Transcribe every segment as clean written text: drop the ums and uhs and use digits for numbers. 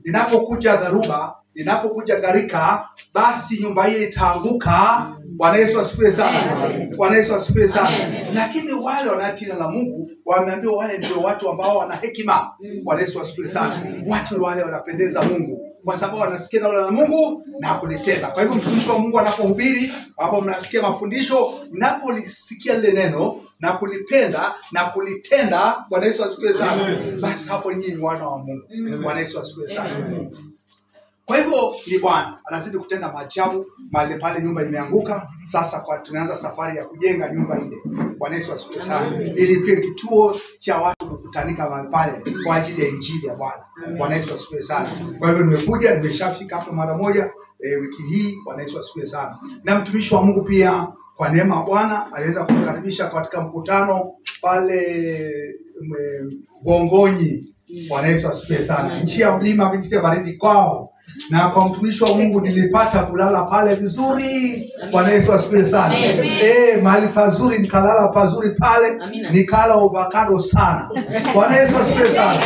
Inapokuja dharuba, inapokuja gharika, basi nyumba hii itaanguka. Bwana Yesu asifiwe sana. Bwana Yesu asifiwe sana. Lakini wale wanaotii na Mungu wameambiwa wale ndio watu ambao wana hekima. Bwana Yesu asifiwe sana. Watu wale wanapendeza Mungu kwa sababu wanasikia neno la Mungu na kulitenda. Kwa hivyo mtumishi wa Mungu anapohubiri, hapo mnasikia mafundisho, mnapolisikia lile neno na kulipenda na kulitenda, Bwana Yesu asifiwe sana. Basi hapo nyinyi ni wana wa Mungu. Bwana Yesu asifiwe sana. Kwa hivyo ni Bwana anazidi kutenda maajabu mahali pale nyumba imeanguka. Sasa tunaanza safari ya kujenga nyumba ile. Bwana Yesu asifiwe sana. Ili kiwe kituo cha watu kukutanika mahali pale kwa ajili ya injili ya Bwana. Bwana Yesu asifiwe sana. Kwa hivyo nimeshafika hapo mara moja wiki hii. Bwana Yesu asifiwe sana. Na mtumishi wa Mungu pia kwa neema ya Bwana aliweza kukaribisha katika mkutano pale Gongonyi. Bwana Yesu asifiwe sana. Nchi ya mlima binti baridi kwao. Na kwa mtumishi wa Mungu nilipata kulala pale vizuri. Bwana Yesu asifiwe sana. Mahali pazuri, nikalala pazuri pale. Nikala avocado sana. Bwana Yesu asifiwe sana.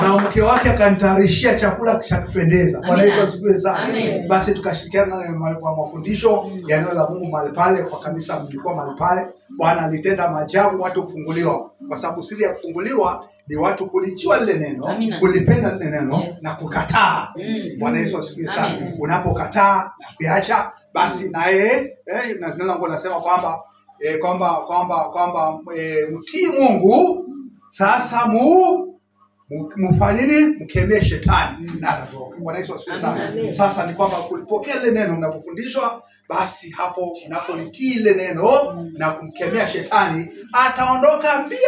Na mke wake akanitayarishia chakula cha kupendeza. Bwana Yesu asifiwe sana. Basi tukashirikiana na mafundisho ya neno la Mungu mahali pale kwa kanisa mlikuwa mahali pale. Bwana alitenda maajabu, watu kufunguliwa. Kwa sababu siri ya kufunguliwa ni watu kulijua lile neno, kulipenda lile neno na kukataa. Bwana Yesu asifiwe sana. Unapokataa na kuacha, basi naye na neno langu nasema kwamba mtii Mungu, sasa mfanye nini? Mkemee shetani na roho. Bwana Yesu asifiwe sana. Sasa ni kwamba kulipokea lile neno mnapofundishwa, basi hapo unapolitii ile neno na kumkemea shetani, ataondoka mbio.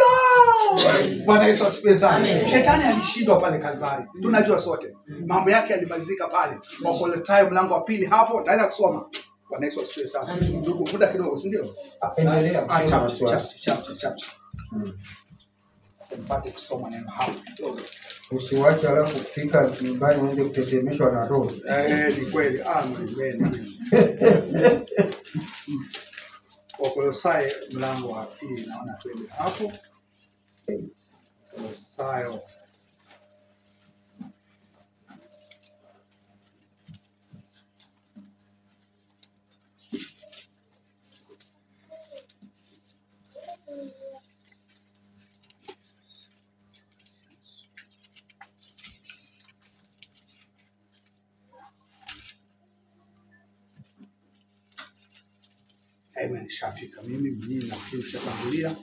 Bwana Yesu asifiwe sana. Shetani alishindwa pale Kalvari. Tunajua sote. Mambo yake yalimalizika pale. Wakolosai mlango wa 2 hapo taenda kusoma. Bwana Yesu asifiwe sana. Ndugu muda kidogo, si ndio? Endelea. Chapter. Mpate kusoma neno hapo kidogo. Usiwache alafu kufika nyumbani uende kutetemeshwa na roho. Ni kweli. Amen. Wakolosai mlango wa 2 naona twende hapo. Wakolosai Amen. Shafika mimi na kisha kutangulia.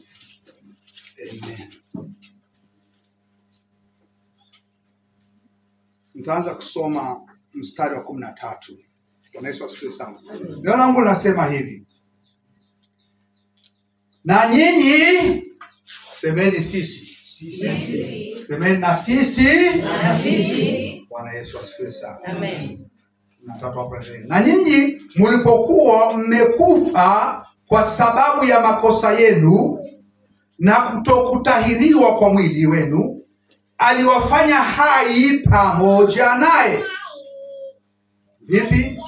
Amen. Nitaanza kusoma mstari wa 13. Bwana Yesu asifiwe sana. Neno langu linasema hivi. Na nyinyi semeni sisi. Semeni na sisi. Bwana Yesu asifiwe sana. Amen. Na nyinyi mlipokuwa mmekufa kwa sababu ya makosa yenu na kutokutahiriwa kwa mwili wenu, aliwafanya hai pamoja naye. Vipi?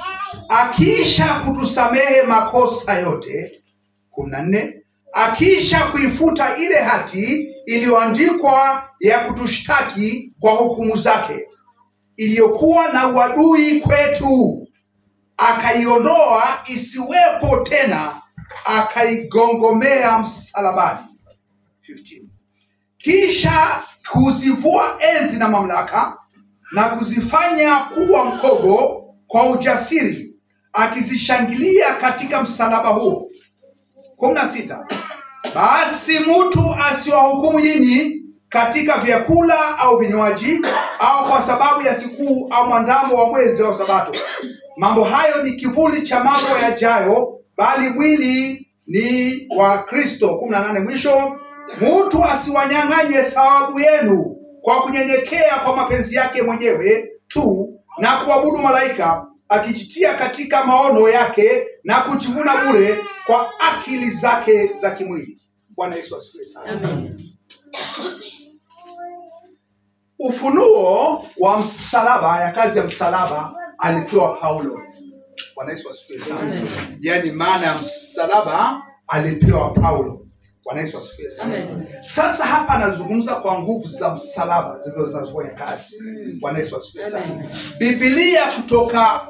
Akiisha kutusamehe makosa yote. 14. Akiisha kuifuta ile hati iliyoandikwa ya kutushtaki kwa hukumu zake, iliyokuwa na uadui kwetu, akaiondoa isiwepo tena, akaigongomea msalabani. 15. Kisha kuzivua enzi na mamlaka na kuzifanya kuwa mkogo kwa ujasiri, akizishangilia katika msalaba huo. 16. Basi mtu asiwahukumu nyinyi katika vyakula au vinywaji, au kwa sababu ya sikukuu au mwandamo wa mwezi au sabato. Mambo hayo ni kivuli cha mambo yajayo, bali mwili ni wa Kristo. 18 mwisho. Mtu asiwanyang'anye thawabu yenu kwa kunyenyekea kwa mapenzi yake mwenyewe tu na kuabudu malaika, akijitia katika maono yake na kujivuna bure kwa akili zake za kimwili. Bwana Yesu asifiwe sana. Amen. Ufunuo wa msalaba, ya kazi ya msalaba alipewa Paulo. Bwana Yesu asifiwe sana. Yaani maana ya msalaba alipewa Paulo. Bwana Yesu asifiwe sana. Sasa hapa anazungumza kwa nguvu za msalaba zinazofanya kazi. Bwana Yesu asifiwe sana. Biblia kutoka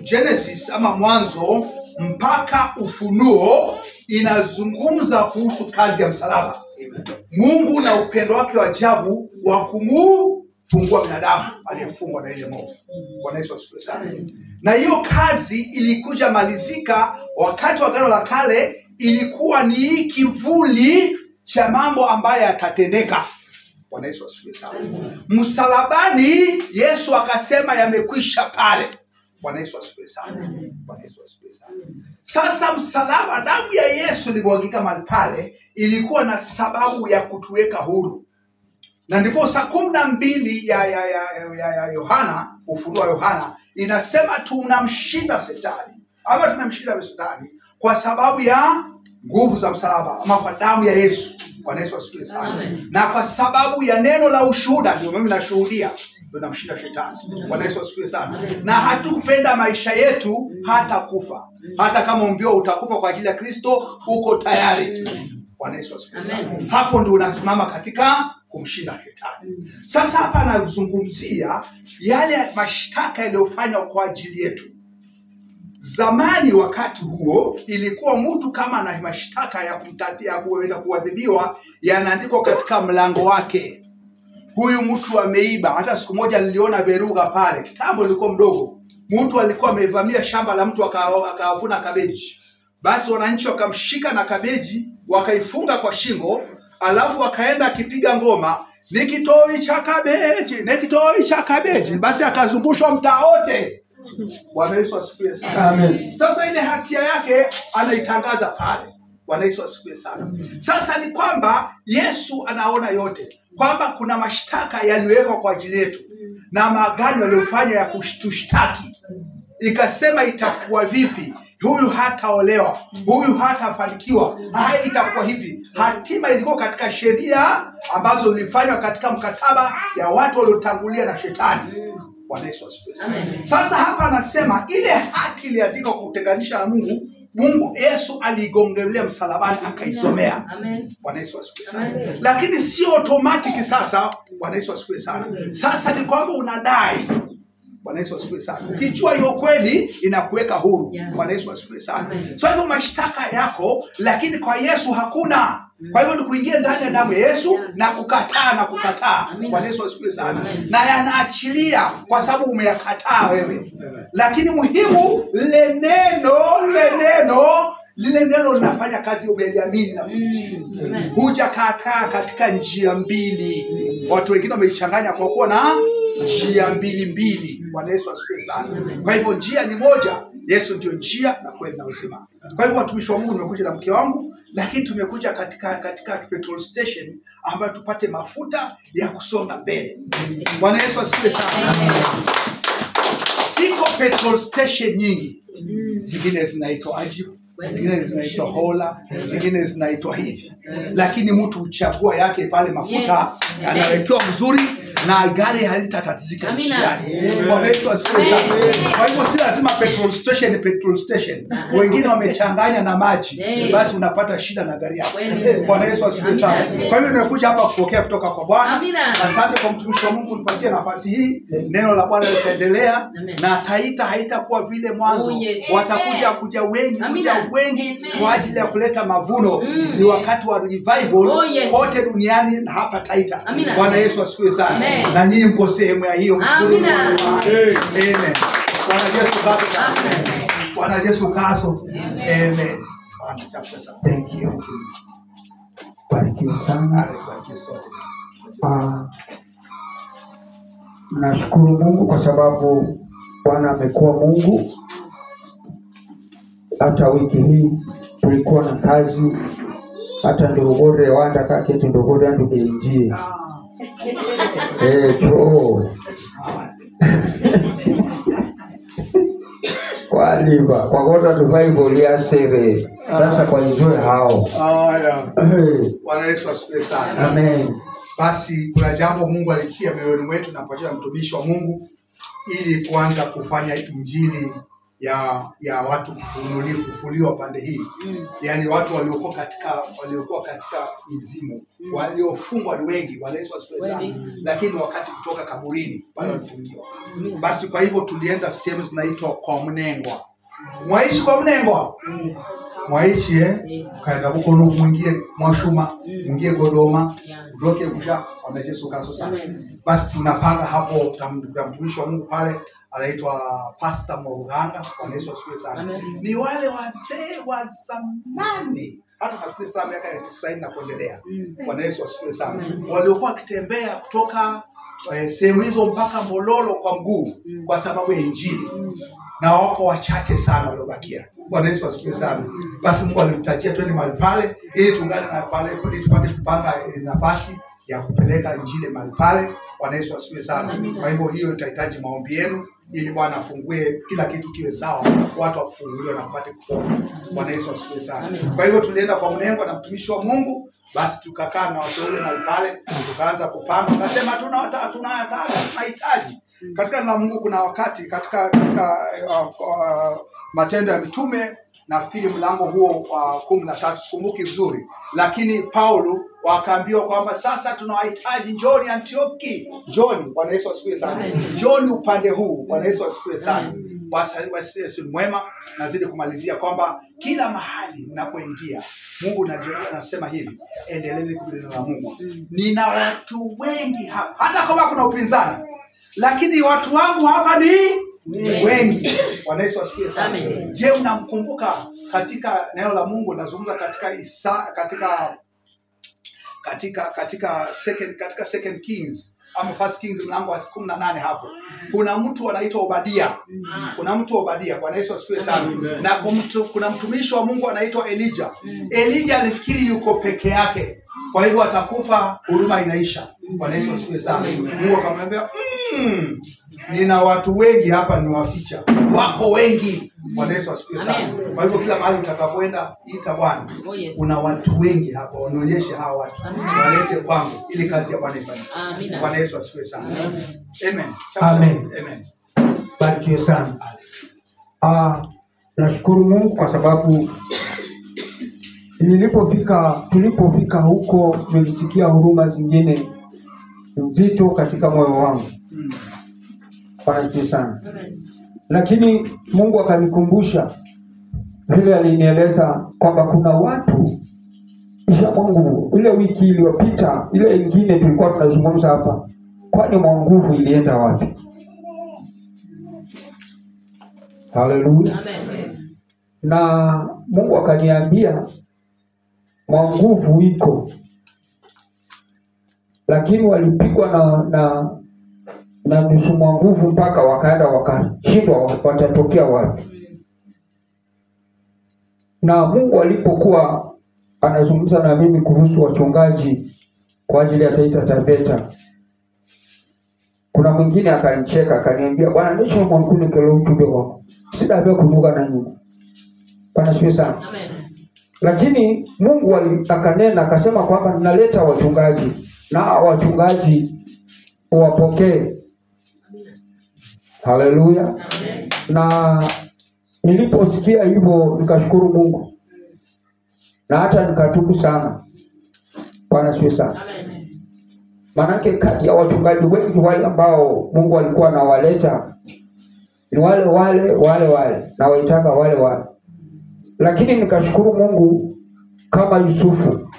Genesis ama Mwanzo mpaka Ufunuo inazungumza kuhusu kazi ya msalaba. Mungu na upendo wake wa ajabu wa kumfungua binadamu aliyefungwa na ile movu. Bwana Yesu asifiwe sana. Na hiyo kazi ilikuja malizika wakati wa Agano la Kale, ilikuwa ni kivuli cha mambo ambayo yatatendeka. Bwana Yesu asifiwe sana. Msalabani Yesu akasema yamekwisha pale. Bwana Yesu asifiwe sana. Bwana Yesu asifiwe sana. Sasa msalaba, damu ya Yesu ilimwagika mahali pale, ilikuwa na sababu ya kutuweka huru. Na ndipo saa 12 ya Yohana, Ufunuo wa Yohana, inasema tunamshinda Shetani, ama tunamshinda Shetani kwa sababu ya nguvu za msalaba, ama kwa damu ya Yesu. Bwana Yesu asifiwe sana. Na kwa sababu ya neno la ushuhuda, ndio mimi nashuhudia, tunamshinda Shetani. Bwana Yesu asifiwe sana. Na hatukupenda maisha yetu hata kufa. Hata kama umbio utakufa kwa ajili ya Kristo, uko tayari. Bwana Yesu asifiwe sana. Hapo ndio unasimama katika kumshinda Shetani. Sasa hapa anazungumzia yale mashtaka yaliyofanywa kwa ajili yetu. Zamani wakati huo ilikuwa mtu kama ana mashtaka ya kumtatia kuenda kuadhibiwa, yanaandikwa katika mlango wake. Huyu mtu ameiba. Hata siku moja niliona Beruga pale, kitambo nilikuwa mdogo. Mtu alikuwa amevamia shamba la mtu akavuna kabeji. Basi wananchi wakamshika na kabeji, wakaifunga kwa shingo, alafu wakaenda akipiga ngoma, nikitoi cha kabeji, nikitoi cha kabeji. Basi akazungushwa mtaa wote. Bwana Yesu asifiwe sana. Amen. Sasa ile hatia yake anaitangaza pale. Bwana Yesu asifiwe sana. Sasa ni kwamba Yesu anaona yote, kwamba kuna mashtaka yaliwekwa kwa ajili yetu na maagano yaliyofanya ya kutushtaki. Ikasema itakuwa vipi? Huyu hataolewa, huyu hatafanikiwa, hai itakuwa hivi. Hatima ilikuwa katika sheria ambazo zilifanywa katika mkataba ya watu waliotangulia na Shetani. Bwana Yesu asifiwe sana. Sasa hapa anasema ile haki iliandikwa kutenganisha na Mungu. Yesu aligongelea msalabani akaisomea. Bwana Yesu asifiwe sana. Lakini sio automatic sasa. Bwana Yesu asifiwe sana. Sasa ni kwamba unadai. Bwana Yesu asifiwe sana. Ukijua hiyo kweli inakuweka huru. Bwana Yesu asifiwe sana. So hivyo mashtaka yako, lakini kwa Yesu hakuna. Kwa hivyo ni kuingia ndani ya damu ya Yesu na kukataa. Bwana Yesu asifiwe sana. Na yanaachilia kwa sababu umeyakataa wewe. Lakini muhimu lile neno linafanya kazi, umeliamini na kutii. Hujakataa katika njia mbili. Watu wengine wameichanganya kwa kuwa na njia mbili. Bwana Yesu asifiwe sana. Kwa hivyo njia ni moja. Yesu ndio njia na kweli na uzima. Kwa hivyo watumishi wa Mungu, nimekuja na mke wangu, lakini tumekuja katika petrol station ambayo tupate mafuta ya kusonga mbele. Bwana Yesu asifiwe sana. Siko petrol station nyingi. Zingine zinaitwa Ajibu, zingine zinaitwa Hola, zingine zinaitwa hivi. Lakini mtu uchagua yake pale mafuta anawekewa mzuri na gari halitatatizika njiani. Bwana Yesu asifiwe sana. Kwa hivyo si lazima petrol station. Wengine wamechanganya na maji, basi unapata shida na gari yako. Bwana Yesu asifiwe sana. Kwa hivyo nimekuja hapa kupokea kutoka kwa Bwana. Asante kwa mtumishi wa Mungu nipatie nafasi hii. Neno la Bwana litaendelea na haitakuwa vile mwanzo. Watakuja wengi kwa ajili ya kuleta mavuno. Ni wakati wa revival kote duniani na hapa Taita. Bwana Yesu asifiwe sana. Na nyinyi mko sehemu ya hiyo. Amen. Bwana Yesu kaso. Amen. Thank you. Barikiwa sana. Nashukuru Mungu kwa sababu Bwana amekuwa Mungu. Hata wiki hii tulikuwa na kazi, hata ndogore wanda kaketu ndogore andu injili. Kwa liba kwa gota revival ya sere sasa kwa njoe hao. Bwana Yesu asifiwe sana. Amen. Basi kuna jambo Mungu alitia moyoni mwetu na pamoja na mtumishi wa Mungu ili kuanza kufanya injili ya watu kufufuliwa pande hii. Yaani watu waliokuwa katika mizimu, waliofungwa ni wengi, Bwana Yesu asifiwe sana. Lakini wakati kutoka kaburini wale walifungiwa. Basi kwa hivyo tulienda sehemu zinaitwa kwa Mnengwa. Mwaishi kwa Mnengwa? Mwaishi kaenda huko mwingie Mwashuma, mwingie Godoma, utoke kusha kwa Yesu Kristo sana. Basi tunapanga hapo mtumishi wa Mungu pale anaitwa Pastor Moruganga, Bwana Yesu asifiwe sana. Ni wale wazee wa zamani, hata nafikiri saa miaka ya 90 na kuendelea. Bwana Yesu asifiwe sana. Waliokuwa wakitembea kutoka sehemu hizo mpaka Mololo kwa mguu kwa sababu ya Injili. Na wako wachache sana waliobakia. Bwana Yesu asifiwe sana. Basi Mungu alitutajia twende mahali pale ili tuungane na pale ili tupate kupanga nafasi ya kupeleka Injili mahali pale. Bwana Yesu asifiwe sana. Kwa hivyo hiyo itahitaji maombi yenu ili Bwana afungue kila kitu kiwe sawa, watu wafunguliwe na kupate kupona. Bwana Yesu asifiwe sana. Kwa hivyo tulienda kwa Mnengwa na mtumishi wa Mungu, basi tukakaa na watu wale mahali pale, tukaanza kupanga, tukasema tunahitaji. Katika na Mungu kuna wakati katika Matendo ya Mitume, nafikiri mlango huo wa 13 sikumbuki vizuri, lakini Paulo wakaambiwa kwamba sasa tunawahitaji njoni Antioki. Njoni, Bwana Yesu asifiwe sana. Njoni upande huu, Bwana Yesu asifiwe sana. Basi Yesu mwema, nazidi kumalizia kwamba kila mahali mnapoingia Mungu anasema hivi, endeleeni kuhubiri neno la Mungu. Nina watu wengi hapa, hata kama kuna upinzani, lakini watu wangu hapa ni wengi. Bwana Yesu asifiwe sana. Je, unamkumbuka katika neno la Mungu nazungumza katika second Kings ama first Kings mlango wa 18 hapo. Kuna mtu anaitwa Obadia. Kuna mtu Obadia, Bwana Yesu asifiwe sana. Na kuna mtumishi wa Mungu anaitwa Elijah. Elijah alifikiri yuko peke yake, kwa hivyo atakufa, huduma inaisha. Bwana Yesu asifiwe sana. Mungu akamwambia, nina watu wengi hapa niwaficha. Wako wengi. Bwana Yesu asifiwe sana. Kwa hivyo kila mahali utakapoenda ita Bwana, kuna watu wengi hapa, wanionyeshe hawa watu. Walete kwangu ili kazi ya Bwana ifanyike. Bwana Yesu asifiwe sana. Amen. Amen. Barikiwe sana. Nashukuru Mungu kwa sababu tulipofika huko nilisikia huruma zingine nzito katika moyo wangu. Barikiwe sana. Lakini Mungu akanikumbusha vile alinieleza kwamba kuna watu isha Mungu ile wiki iliyopita, ile nyingine tulikuwa tunazungumza hapa, kwani nguvu ilienda wapi? Haleluya. Na Mungu akaniambia nguvu iko, lakini walipigwa na nusu nguvu mpaka wakaenda wakashindwa watatokea wapi. Na Mungu alipokuwa anazungumza na mimi kuhusu wachungaji kwa ajili ya Taita Taveta, kuna mwingine akanicheka akaniambia, Bwana nisho mwankuni kelo mtume wako sidabe kunuka na nyuma. Bwana siwe sana. Lakini Mungu akanena akasema kwamba ninaleta wachungaji na wachungaji wapokee. Haleluya. Na niliposikia hivyo nikashukuru Mungu. Na hata nikatubu sana. Bwana siwe sana. Manake kati ya wachungaji wengi wale ambao Mungu alikuwa anawaleta ni wale na waitaka wale. Lakini nikashukuru Mungu kama Yusufu.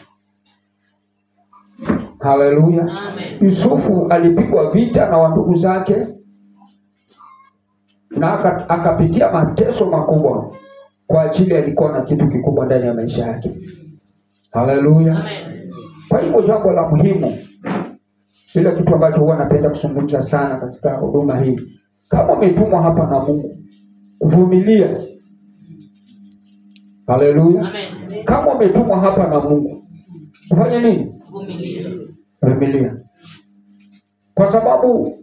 Haleluya. Yusufu alipigwa vita na wandugu zake na akapitia mateso makubwa kwa ajili alikuwa na kitu kikubwa ndani ya maisha yake. Haleluya. Kwa hivyo jambo la muhimu, ile kitu ambacho huwa napenda kuzungumza sana katika huduma hii, kama umetumwa hapa na Mungu, vumilia. Haleluya. Kama umetumwa hapa na Mungu, ufanye nini? Vumilia. Kwa sababu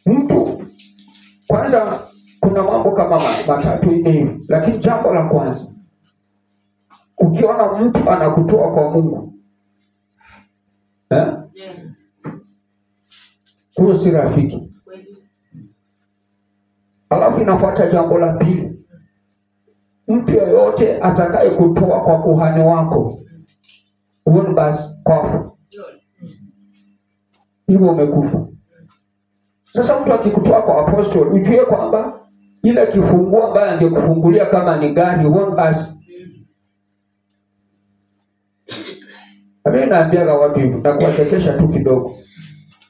mtu kwanza kuna mambo kama matatu hivi, lakini jambo la kwanza, ukiona mtu anakutoa kwa Mungu, huyo si rafiki. Alafu inafuata jambo la pili. Mtu yeyote atakaye kutoa kwa kuhani wako, huoni basi kwafu, hivyo umekufa. Sasa mtu akikutoa kwa apostol, ujue kwamba ile kifunguo ambaye angekufungulia kama ni gari, huoni basi. Mimi naambiaga watu hivi na kuwachekesha tu kidogo,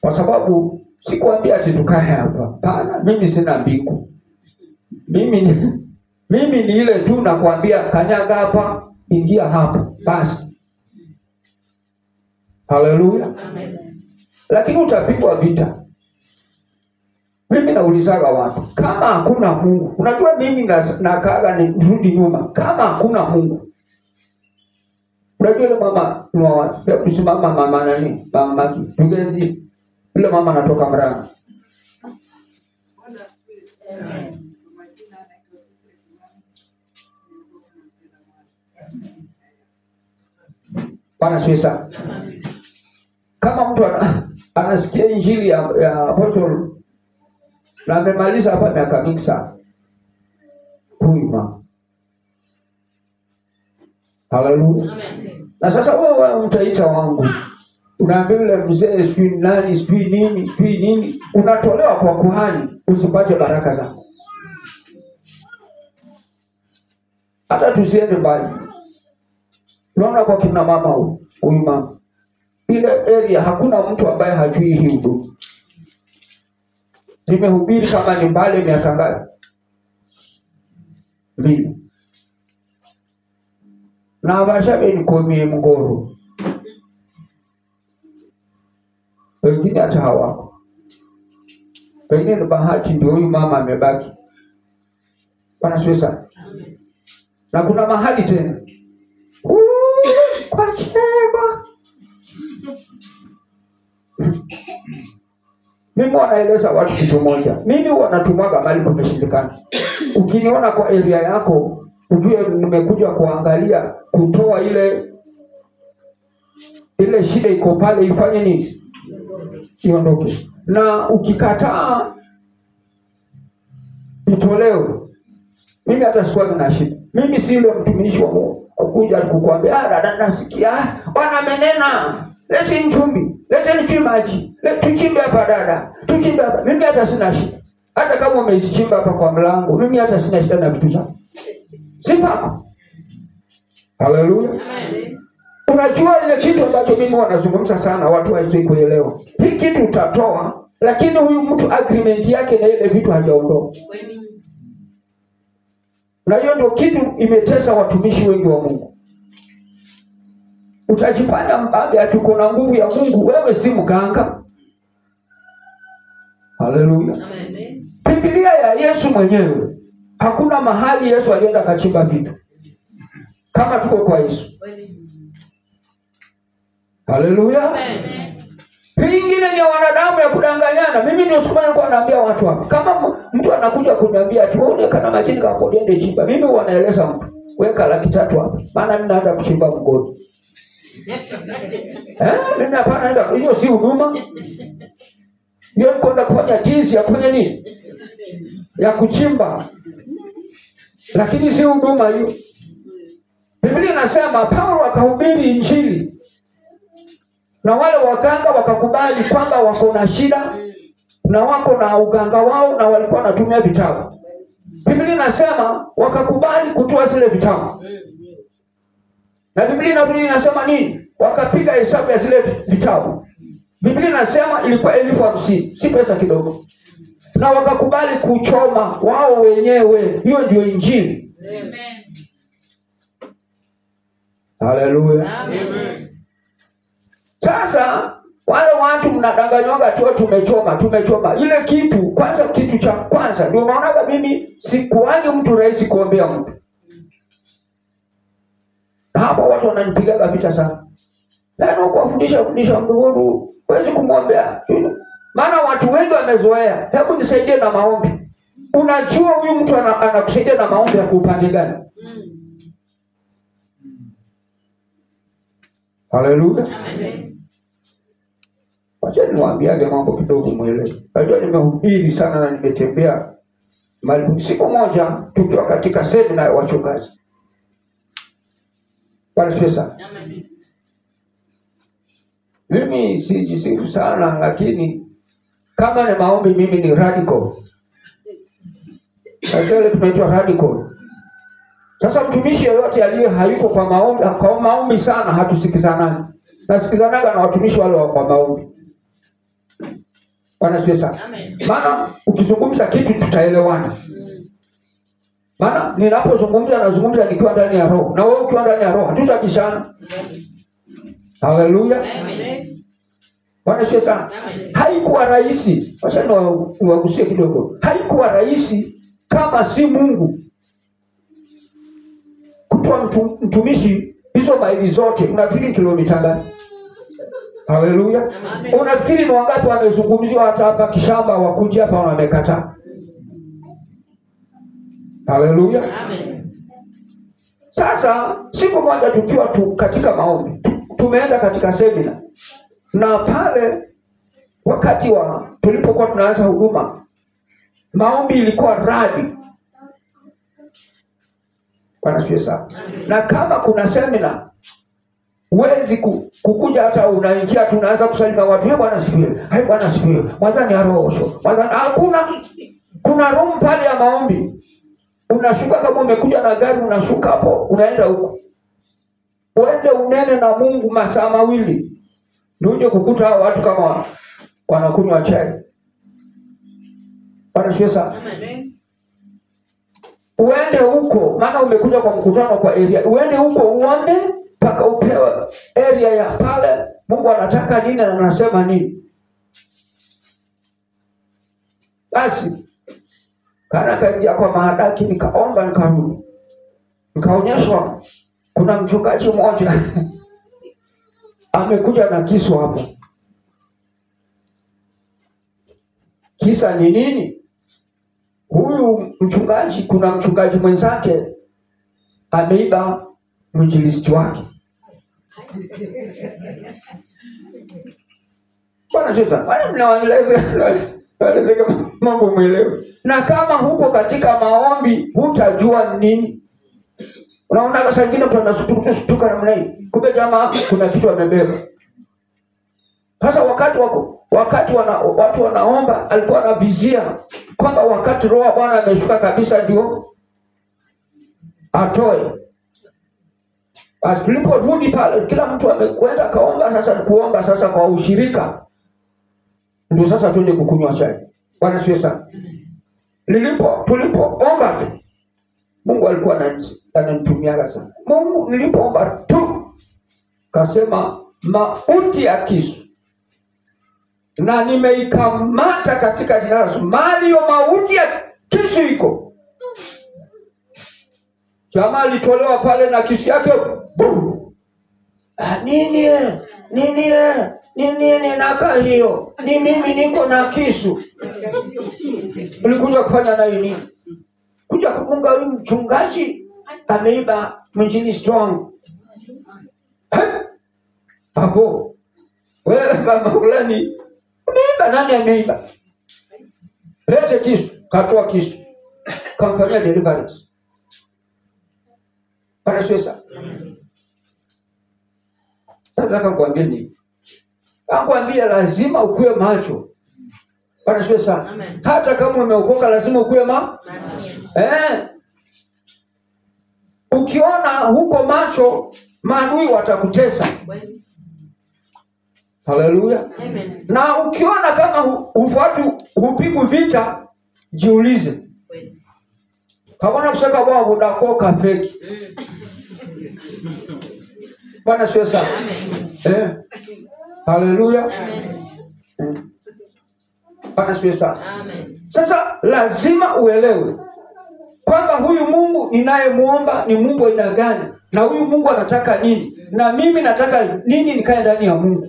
kwa sababu sikuambia ati tukae hapa. Pana, mimi sina mbingu. Mimi ni ile tu nakwambia, kanyaga hapa, ingia hapa, basi. Haleluya. Amen. Lakini utapigwa vita. Mimi naulizaga watu, kama hakuna Mungu, unajua mimi nakaaga nirudi nyuma, kama hakuna Mungu. Unajua ile mama tusimama mama nani? Mama Maki. Tugezi. Ile mama anatoka Mranga. Bwana Yesu. Kama mtu anasikia injili ya Apostle na amemaliza hapa miaka mingi sana, huyu mama. Haleluya. Na sasa wewe mtaita wangu, unaambia yule mzee sijui nani sijui nini, unatolewa kwa kuhani usipate baraka zako. Hata tusiende mbali. Unaona kwa kina mama huyu mama, ile area hakuna mtu ambaye hajui hii huduma. Nimehubiri kama ni mbali miaka ngapi? 2. Na abashabe nikomie Mngoro. Wengine hata hawako. Pengine ni bahati ndio huyu mama amebaki. Bwana Yesu. Na kuna mahali tena. Kwa chego. Mimi wanaeleza watu kitu moja. Mimi wanatumwaga mali kumeshindikana. Ukiniona kwa area yako, ujue nimekuja kuangalia kutoa ile shida iko pale ifanye nini? Iondoke. Na ukikataa itolewe. Mimi hata sikuwa na shida. Mimi si yule mtumishi wa Mungu kuja kukuambia dada nasikia bwana menena, leti mchumbi, leti maji, tuchimbe hapa dada, tuchimbe hapa. Mimi hata sina shida. Hata kama umezichimba hapa kwa mlango, mimi hata sina shida na vitu zangu. Sifa. Haleluya. Amen. Unajua ile kitu ambacho mimi wanazungumza sana watu hawezi kuelewa. Hii kitu utatoa, lakini huyu mtu agreement yake na ile vitu hajaondoa. Na hiyo ndio kitu imetesa watumishi wengi wa Mungu. Utajifanya mbabe atuko na nguvu ya Mungu, wewe si mganga. Haleluya. Amen. Biblia ya Yesu mwenyewe, hakuna mahali Yesu alienda kachimba vitu kama tuko kwa Yesu. Haleluya. Amen. Pingine ni wanadamu ya kudanganyana. Mimi ndio siku moja naambia watu hapa, kama mtu anakuja kuniambia tuone kana majini kwa kodende chimba, mimi wanaeleza mtu weka 300 hapa, maana mimi naenda kuchimba mgodi. Mimi hapana naenda, hiyo si huduma. Hiyo kwenda kufanya tizi ya kufanya nini? Ya kuchimba. Lakini si huduma hiyo. Biblia inasema Paulo akahubiri injili. Na wale waganga wakakubali kwamba wako na shida na wako na uganga wao na walikuwa wanatumia vitabu. Biblia inasema wakakubali kutoa zile vitabu. Na Biblia inasema nini? Wakapiga hesabu ya zile vitabu. Biblia inasema ilikuwa 50,000, si pesa kidogo. Na wakakubali kuchoma wao wenyewe. Hiyo ndio injili. Amen. Haleluya. Amen. Sasa wale watu mnadanganywa tu tumechoma. Ile kitu kwanza, kitu cha kwanza ndio unaonaga mimi sikuangi mtu rahisi kuombea mtu. Na hapo watu wananipigaga vita sana. Na kuwafundisha mtu huwezi kumwombea. Maana watu wengi wamezoea. Hebu nisaidie na maombi. Unajua huyu mtu anakusaidia na maombi ya upande gani? Haleluya. Amen. Wacha niwaambiage mambo kidogo muelewe. Najua nimehubiri sana na nimetembea Siku moja tukiwa katika semina ya wachungaji. Bwana Yesu. Mimi sijisifu sana, lakini kama ni maombi mimi ni radical. Sasa tunaitwa radical. Sasa mtumishi yoyote aliye hayuko kwa maombi sana hatusikizanaga. Nasikizanaga na watumishi wale wa maombi. Bwana Yesu. Maana ukizungumza kitu tutaelewana. Maana ninapozungumza nazungumza nikiwa ndani ya roho. Na wewe ukiwa ndani ya roho hatutabishana. Haleluya. Amen. Bwana Yesu. Haikuwa rahisi. Wacha niwagusie kidogo. Haikuwa rahisi kama si Mungu kutoa mtumishi hizo maili zote. Unafikiri kilomita ngapi? Haleluya. Unafikiri ni wangapi wamezungumziwa hata hapa Kishamba wakuja hapa wamekataa? Haleluya. Amen. Sasa siku moja tukiwa katika maombi, tumeenda katika semina. Na pale wakati tulipokuwa tunaanza huduma, maombi ilikuwa radi. Bwana Yesu. Na kama kuna semina huwezi kukuja hata unaingia tunaanza kusalimia watu. Bwana asifiwe. Hai Bwana asifiwe. Mwanzani ya roho. Kuna room pale ya maombi. Unashuka kama umekuja na gari unashuka hapo, unaenda huko. Uende unene na Mungu masaa mawili. Ndio uje kukuta hao watu kama wanakunywa chai. Bwana Yesu. Amen. Uende huko, maana umekuja kwa mkutano kwa area. Uende huko uone mpaka upewe area ya pale Mungu anataka nini na anasema nini. Basi kana kaingia kwa mahadaki, nikaomba, nikarudi. Nikaonyeshwa kuna mchungaji mmoja amekuja na kisu hapo. Kisa ni nini? Huyu mchungaji, kuna mchungaji mwenzake ameiba mwinjilisti wake. Bwana Yesu. Wale mnawaeleza mambo mwelewe. Na kama huko katika maombi hutajua nini. Unaona kasa nyingine mtu anasutuka namna hii. Kumbe jamaa kuna kitu amebeba. Sasa wakati watu wanaomba, alikuwa anavizia kwamba wakati roho wa Bwana ameshuka kabisa ndio atoe. Basi tuliporudi pale kila mtu amekwenda kaomba, sasa kuomba sasa kwa ushirika. Ndio sasa twende kukunywa chai. Bwana Yesu. Tulipoomba tu Mungu alikuwa ananitumia sana. Mungu nilipoomba tu kasema mauti ya kisu. Na nimeikamata katika jina la Yesu. Mahali hiyo mauti ya kisu iko. Jamaa alitolewa pale na kisu yake. Nini naka hiyo? Ni mimi niko na kisu. Ulikuja kufanya na nini? Kuja kupunga huyu mchungaji ameiba mwinjilisti wangu. Hapo. Wewe kama fulani ameiba, nani ameiba? Lete kisu, katoa kisu. Kamfanyia deliverance. Bwana Yesu. Nataka kukuambia nini? Nakwambia lazima ukue macho. Bwana Yesu. Hata kama umeokoka lazima ukue macho. Ukiona huko macho, maadui watakutesa. Haleluya. Amen. Na ukiona kama watu hupigwa vita, jiulize. Kama unataka bwana unakoka feki. Bwana Yesu. Amen. Haleluya. Amen. Bwana Yesu. Amen. Sasa lazima uelewe kwamba huyu Mungu ninayemuomba ni Mungu aina gani, na huyu Mungu anataka nini, na mimi nataka nini nikae ndani ya Mungu.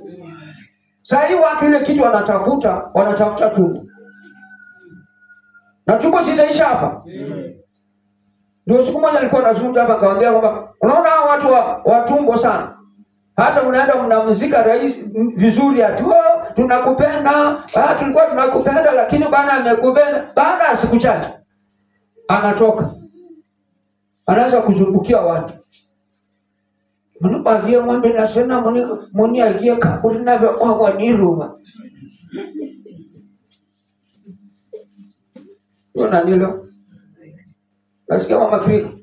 Sasa hii watu ile kitu wanatafuta tumbo. Na tumbo sitaisha hapa. Ndio siku moja nilikuwa nazungumza hapa kawaambia kwamba unaona hao watu wa tumbo sana. Hata unaenda mnamuzika rais vizuri atu tunakupenda, tulikuwa tunakupenda lakini bana amekupenda baada ya siku chache. anatoka, anaanza kuzungukia watu. Mnubagie mwambe na sena muni agie kaburi na kwa niruba. Yona nilo. Nasikia mama Kristo.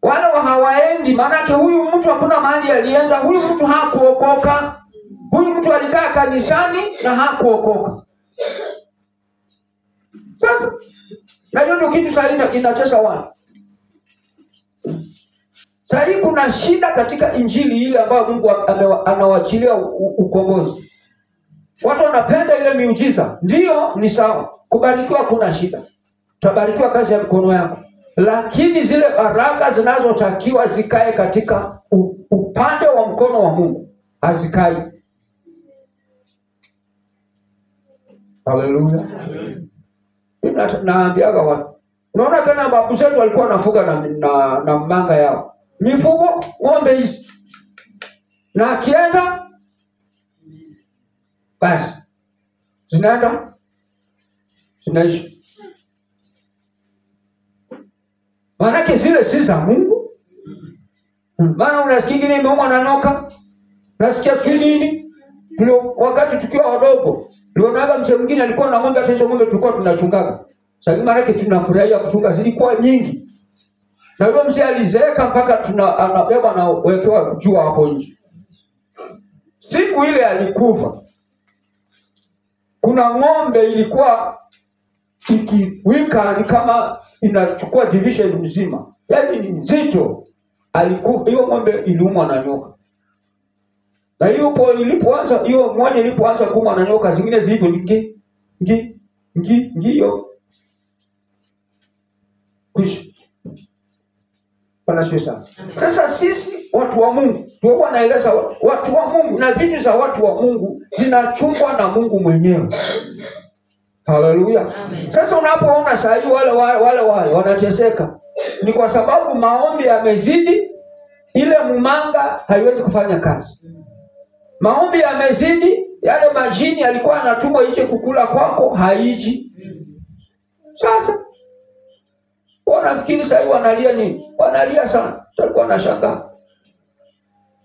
Wale hawaendi, maanake huyu mtu hakuna mahali alienda, huyu mtu hakuokoka. Huyu mtu alikaa kanisani na hakuokoka. Sasa na hiyo ndio kitu sasa inatesa watu. Sasa kuna shida katika injili ile ambayo Mungu anawachilia ukombozi. Watu wanapenda ile miujiza. Ndio, ni sawa. Kubarikiwa kuna shida. Utabarikiwa kazi ya mkono yako. Lakini zile baraka zinazotakiwa zikae katika upande wa mkono wa Mungu hazikai. Haleluya. Naambiaga watu, unaona kana babu zetu walikuwa wanafuga na manga yao, mifugo ng'ombe hizi, na akienda basi zinaenda zinaishi. Maanake zile si za Mungu. Maana unasikia ingine imeumwa na nyoka, unasikia nini? Wakati tukiwa wadogo tulionaga mzee mwingine alikuwa na ng'ombe, hata hizo ng'ombe tulikuwa tunachungaga. Sasa maana tunafurahia kuchunga, zilikuwa nyingi. Na yule mzee alizeeka mpaka anabeba na wekewa jua hapo nje. Siku ile alikufa. Kuna ng'ombe ilikuwa ikiwika ni kama inachukua division mzima. Yaani ni nzito. Alikufa, hiyo ng'ombe iliumwa na nyoka. Na hiyo ilipoanza, hiyo mmoja ilipoanza kuumwa na nyoka, zingine zilivyo hiyo kuishi. Wanasiasa. Sasa sisi watu wa Mungu, tuwe naeleza watu wa Mungu na vitu za watu wa Mungu zinachungwa na Mungu mwenyewe. Haleluya. Sasa unapoona saa hii wale wanateseka, ni kwa sababu maombi yamezidi, ile mumanga haiwezi kufanya kazi. Maombi yamezidi, yale majini alikuwa anatumwa ije kukula kwako haiji. Sasa wanafikiri sasa wanalia nini? Wanalia sana. Tulikuwa nashangaa.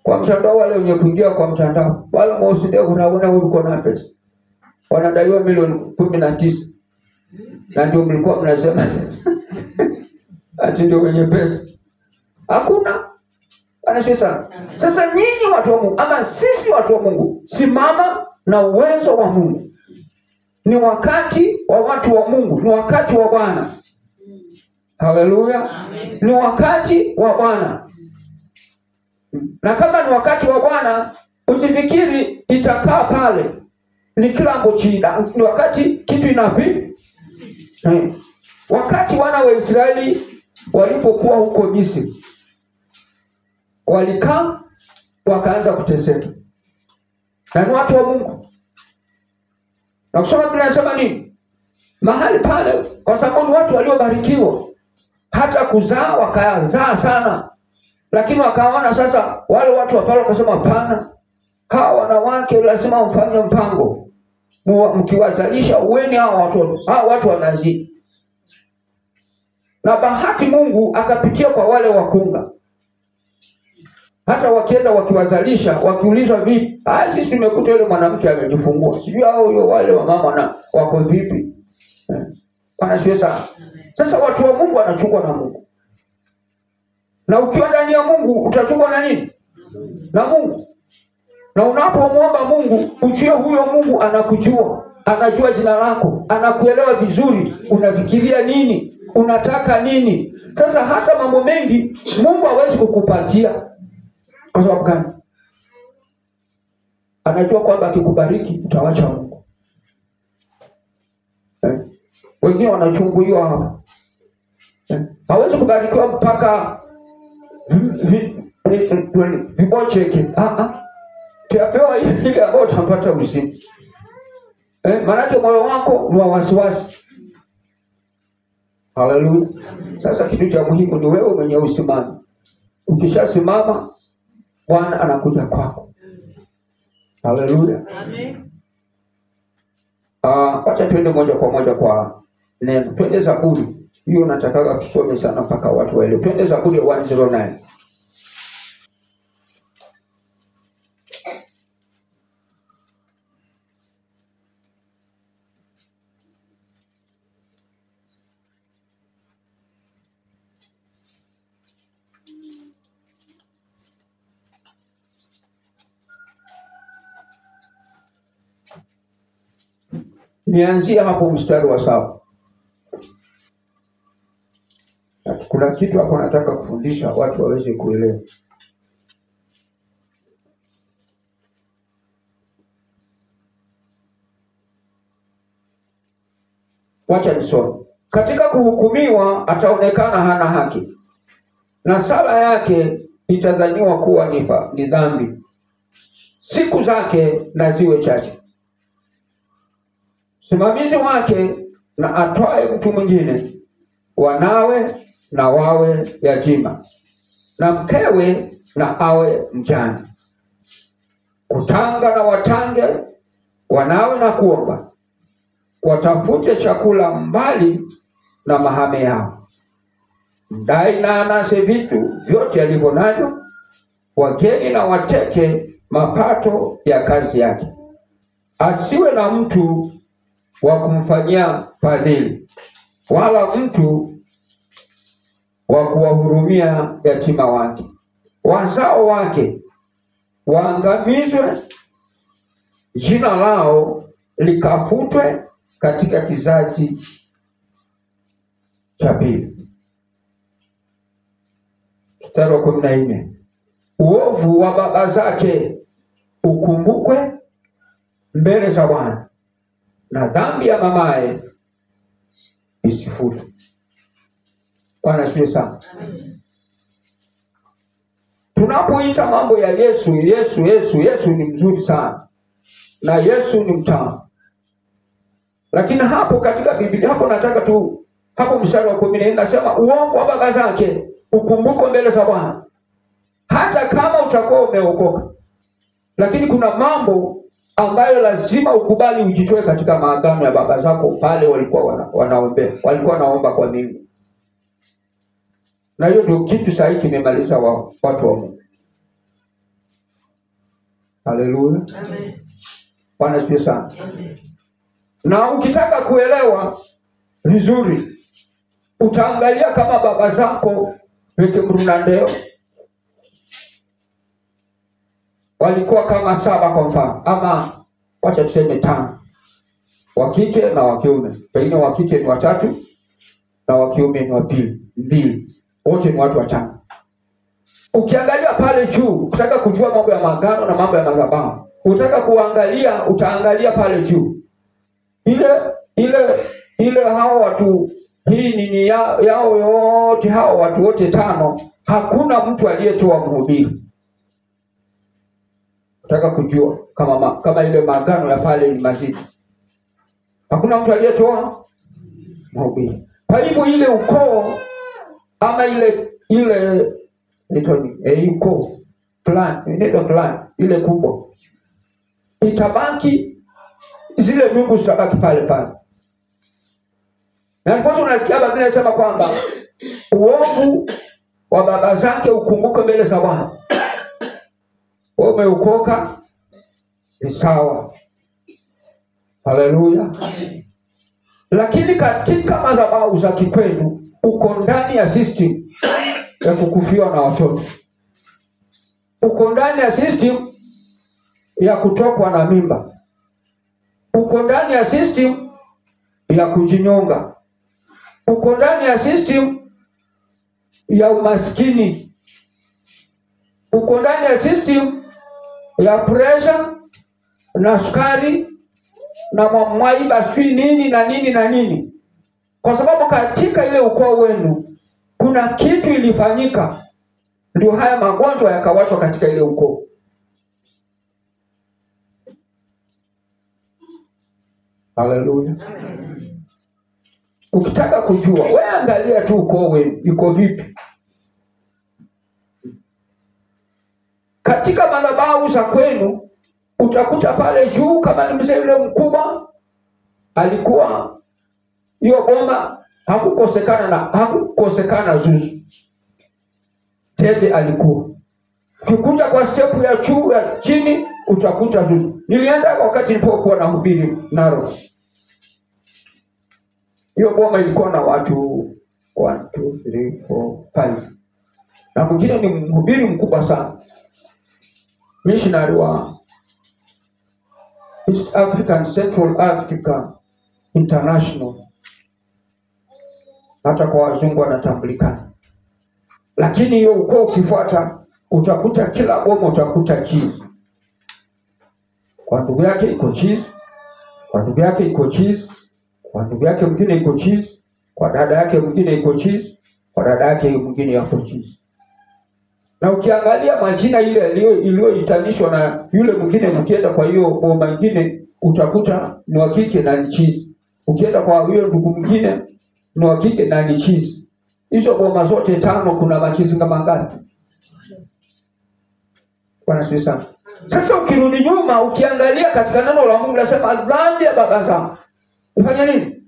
Kwa mtandao wale wenye kuingia kwa mtandao, wale mweusi ndio unaona uko na pesa. Wanadaiwa milioni 19. Na ndio mlikuwa mnasema ati ndio wenye pesa. Hakuna. Anasema sasa nyinyi watu wa Mungu, ama sisi watu wa Mungu, simama na uwezo wa Mungu. Ni wakati wa watu wa Mungu, ni wakati wa Bwana. Haleluya. Ni wakati wa Bwana. Na kama ni wakati wa Bwana, usifikiri itakaa pale. Ni kilambo chida, ni wakati kitu inapi. Wakati wana wa Israeli walipokuwa huko Misri, walikaa wakaanza kuteseka. Na ni watu wa Mungu. Na kusoma Biblia inasema nini? Mahali pale, kwa sababu ni watu waliobarikiwa, hata kuzaa wakazaa sana. Lakini wakaona sasa wale watu wapale wakasema hapana, hawa wanawake lazima mfanye mpango. Mkiwazalisha uweni hao watu wanazidi. Na bahati Mungu akapitia kwa wale wakunga. Hata wakienda wakiwazalisha, wakiulizwa vipi? Sisi tumekuta yule mwanamke amejifungua. Sijui hao wale wa mama na wako vipi? Wanasiweza. Sasa watu wa Mungu wanachungwa na Mungu. Na ukiwa ndani ya Mungu utachungwa na nini? Na Mungu. Na unapomwomba Mungu, ujue huyo Mungu anakujua. Anajua jina lako, anakuelewa vizuri, unafikiria nini, unataka nini. Sasa hata mambo mengi Mungu hawezi kukupatia. Kwa sababu gani? Anajua kwamba akikubariki utawacha Mungu. Wengine wanachunguliwa hapa. Hawezi kubarikiwa mpaka vibocheke. Tuyapewa ile ambayo utapata uzima. Maanake moyo wako ni wa wasiwasi. Haleluya. Sasa kitu cha muhimu ni wewe mwenye usimama. Ukishasimama, Bwana anakuja kwako. Haleluya. Amen. Acha tuende moja kwa moja kwa neno. Twende Zaburi Hiyo natakaga tusome sana mpaka watu waelewe. Twende Zaburi 109. Nianzia hapo mstari wa 7. Kuna kitu hapo nataka kufundisha watu waweze kuelewa. Wacha nisome. Katika kuhukumiwa ataonekana hana haki, na sala yake itadhaniwa kuwa ni dhambi. Siku zake na ziwe chache. Simamizi wake na atwae mtu mwingine, wanawe na wawe yatima, na mkewe na awe mjane. Kutanga na watange, wanawe na kuomba, watafute chakula mbali na mahame yao. Mdai na anase vitu vyote alivyo navyo, wageni na wateke mapato ya kazi yake. Asiwe na mtu wa kumfanyia fadhili, wala mtu wa kuwahurumia yatima wake. Wazao wake waangamizwe, jina lao likafutwe katika kizazi cha pili. Mstari wa 14. Uovu wa baba zake ukumbukwe mbele za Bwana, na dhambi ya mamaye isifutwe. Bwana asifiwe sana. Tunapoita mambo ya Yesu, Yesu ni mzuri sana, na Yesu ni mtamu. Lakini hapo katika Biblia, hapo nataka tu, hapo mstari wa 14 nasema uovu wa baba zake ukumbukwe mbele za Bwana. Hata kama utakuwa umeokoka, lakini kuna mambo ambayo lazima ukubali ujitoe katika maagano ya baba zako pale walikuwa wanaombea. Walikuwa wanaomba kwa Mungu. Na hiyo ndio kitu sahihi kimemaliza watu wa Mungu. Haleluya. Amen. Bwana asifiwe sana. Amen. Na ukitaka kuelewa vizuri, utaangalia kama baba zako weke mrunandeo walikuwa kama 7 kwa mfano, ama wacha tuseme 5, wa kike na wa kiume. Pengine wa kike ni 3 na wa kiume ni 2, wote ni watu 5. Ukiangalia pale juu, ukitaka kujua mambo ya maagano na mambo ya madhabahu, utaka kuangalia, utaangalia pale juu. Ile hao watu, hii nini yao yote, hao watu wote 5, hakuna mtu aliyetoa mhubiri. Utaka kujua kama ile maagano ya pale ni mazito, hakuna mtu aliyetoa mhubiri. Kwa hivyo ile ukoo ama ile ukoo clan ile kubwa itabaki, zile miungu zitabaki pale pale. Na ndipo tunasikia Biblia inasema kwamba uovu wa baba zake ukumbuke mbele za Bwana. Wewe umeokoka, ni sawa. Haleluya. Lakini katika madhabahu za kikwenu uko ndani ya system ya kukufiwa na watoto. Uko ndani ya system ya kutokwa na mimba. Uko ndani ya system ya kujinyonga. Uko ndani ya system ya umaskini. Uko ndani ya system ya pressure na sukari na mwaiba nini na nini na nini. Kwa sababu katika ile ukoo wenu kuna kitu ilifanyika, ndio haya magonjwa yakawashwa katika ile ukoo. Haleluya. Ukitaka kujua, wewe angalia tu ukoo wenu iko vipi. Katika madhabahu za kwenu utakuta pale juu, kama ni mzee yule mkubwa alikuwa hiyo boma hakukosekana Zuzu. Tete alikuwa. Ukikuja kwa step ya juu ya chini utakuta Zuzu. Nilienda wakati nilipokuwa nahubiri Narok. Hiyo boma ilikuwa na watu 1 2 3 4 5. Na mwingine ni mhubiri mkubwa sana. Missionary wa East African Central Africa International. Hata kwa wazungu wanatambulikana. Lakini hiyo uko ukifuata utakuta kila boma utakuta cheese. Kwa ndugu yake iko cheese, kwa ndugu yake iko cheese, kwa ndugu yake mwingine iko cheese, kwa dada yake mwingine iko cheese, kwa dada yake mwingine iko cheese. Na ukiangalia majina ile iliyoitanishwa na yule mwingine, mkienda kwa hiyo boma nyingine utakuta ni wa kike na ni cheese. Ukienda kwa huyo ndugu mwingine ni wa kike na ni cheese. Hizo boma zote 5 kuna machizi kama ngapi? Bwana Yesu. Sasa ukirudi nyuma ukiangalia katika neno la Mungu nasema dhambi ya baba zao ifanye nini?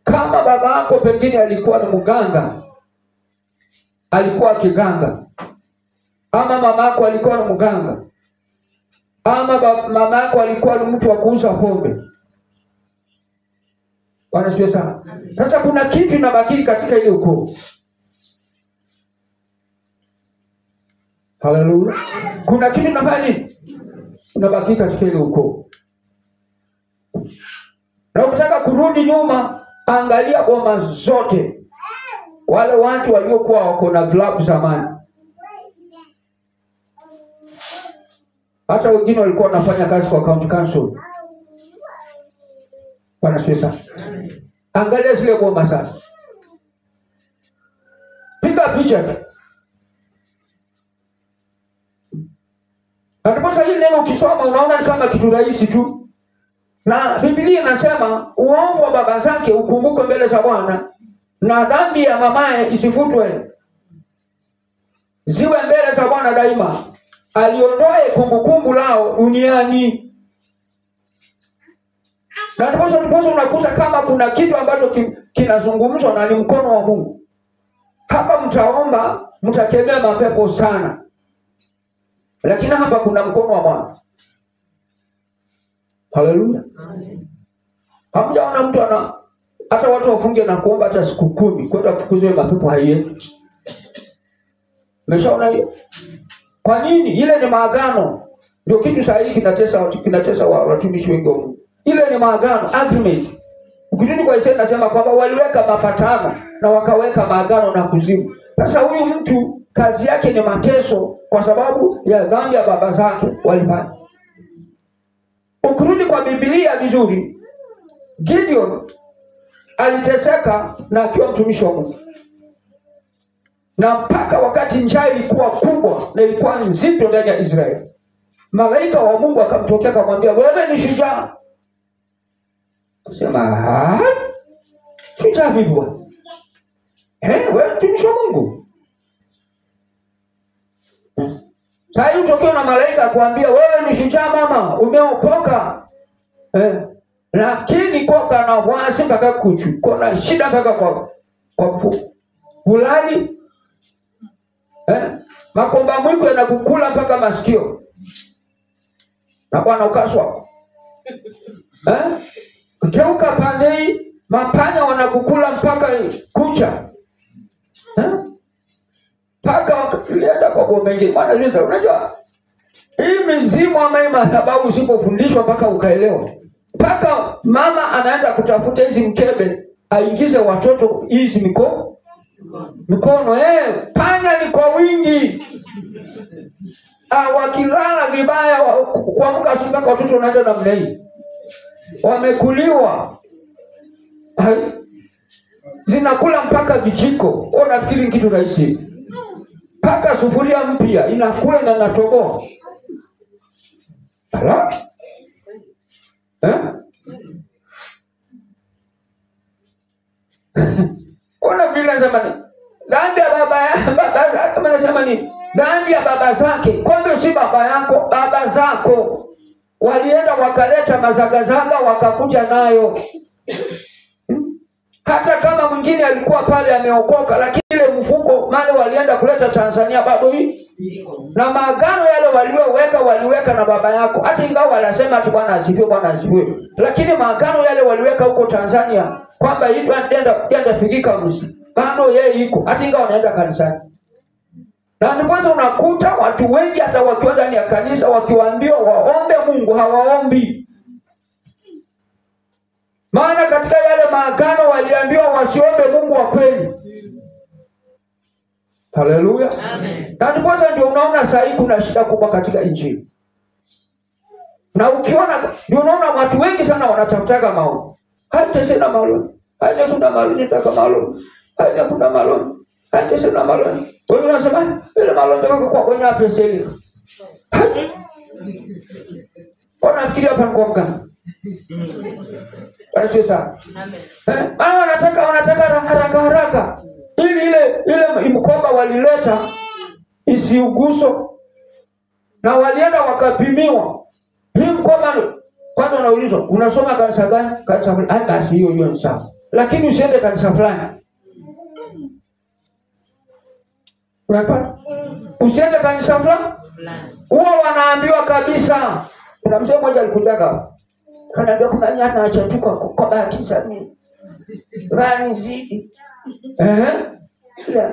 Kama baba yako pengine alikuwa ni mganga, alikuwa akiganga, ama mama yako alikuwa ni mganga, ama mama yako alikuwa ni mtu wa kuuza pombe. Bwana Yesu sana. Sasa kuna kitu inabaki katika ile ukoo. Haleluya. Kuna kitu inafanya nini? Inabaki katika ile ukoo. Na ukitaka kurudi nyuma, angalia boma zote. Wale watu waliokuwa wako na vilabu zamani. Hata wengine walikuwa wanafanya kazi kwa county council. Bwana Yesu. Angalia zile boma sasa. Piga picha. Na ndipo hili neno ukisoma unaona kama kitu rahisi tu. Na Biblia inasema uovu wa baba zake ukumbuke mbele za Bwana, na dhambi ya mamaye isifutwe. Ziwe mbele za Bwana daima. Aliondoe kumbukumbu lao duniani. Na ndipo unakuta kama kuna kitu ambacho kinazungumzwa na ni mkono wa Mungu. Hapa mtaomba, mtakemea mapepo sana. Lakini hapa kuna mkono wa Bwana. Haleluya. Hamjaona mtu hata watu wafunge na kuomba hata siku 10 kwenda kufukuzwe mapepo haiendi. Umeshaona hiyo? Kwa nini? Ile ni maagano. Ndio kitu sahihi kinatesa watumishi wengi wa Mungu. Ile ni maagano, agreement. Ukirudi kwa Isaya nasema kwamba waliweka mapatano na wakaweka maagano na kuzimu. Sasa huyu mtu kazi yake ni mateso kwa sababu ya dhambi ya baba zake walifanya. Ukirudi kwa Biblia vizuri, Gideon aliteseka na akiwa mtumishi wa Mungu. Na mpaka wakati njaa ilikuwa kubwa na ilikuwa nzito ndani ya Israeli, malaika wa Mungu akamtokea akamwambia, wewe ni shujaa. Sema, shujaa vipi bwana? Wewe mtumishi wa Mungu. Sasa utokea na malaika akwambia wewe ni shujaa mama, umeokoka. Lakini koka na wasi mpaka kuchu. Kuna shida mpaka kwa ulali. Makomba mwiko yanakukula mpaka masikio. Na Bwana ukaswa. Ukeuka pande hii, mapanya wanakukula mpaka kucha. Paka lienda kwa bomba nyingine. Bwana Yesu, unajua hii mizimu ama hii madhabahu usipofundishwa mpaka ukaelewa. Paka mama anaenda kutafuta hizi mkebe aingize watoto hizi mikono. Panya ni kwa wingi. Wakilala vibaya kuamka asubuhi kwa watoto wanaenda na mlei. Wamekuliwa. Zinakula mpaka vijiko. Unafikiri kitu rahisi? Paka sufuria mpya inakula na inatoboa. Ala? Ona bila zamani. Dhambi ya baba anasema ni dhambi ya baba zake. Kumbe si baba yako, baba zako walienda wakaleta mazagazaga wakakuja nayo. Hata kama mwingine alikuwa pale ameokoka, lakini ile mfuko mali walienda kuleta Tanzania bado hii. Na maagano yale waliweka na baba yako. Hata ingawa wanasema ati Bwana asifiwe, Bwana asifiwe, lakini maagano yale waliweka huko Tanzania kwamba hii ndio fikika msi. Bado yeye iko. Hata ingawa wanaenda kanisani. Na ndipo unakuta watu wengi hata wakiwa ndani ya kanisa wakiwaambiwa waombe Mungu hawaombi. Maana katika yale maagano waliambiwa wasiombe Mungu wa kweli. Haleluya. Amen. Na ndipo ndio unaona saa hii kuna shida kubwa katika injili. Na ukiona ndio unaona watu wengi sana wanatafutaka maombi. Haitesena maombi. Haitesena maombi nitaka maombi. Haitesena maombi. Haitesena maombi. Wewe unasema ile maombi kwa kwenye hapo seli. Wanafikiria hapa kwa mganga. Basi sasa. Amen. Wanataka haraka. Ile mkoba walileta isiuguso. Na walienda wakapimiwa. Hii mkoba kwanza unaulizwa unasoma kanisa gani? Kanisa fulani. Basi hiyo ni sawa. Lakini usiende kanisa fulani. Unapata? Usiende kanisa fulani. Huwa wanaambiwa kabisa. Kuna mzee mmoja alikutaka. Kanaambia kuna nini anachatuka kwa bahati sana. Gani zidi.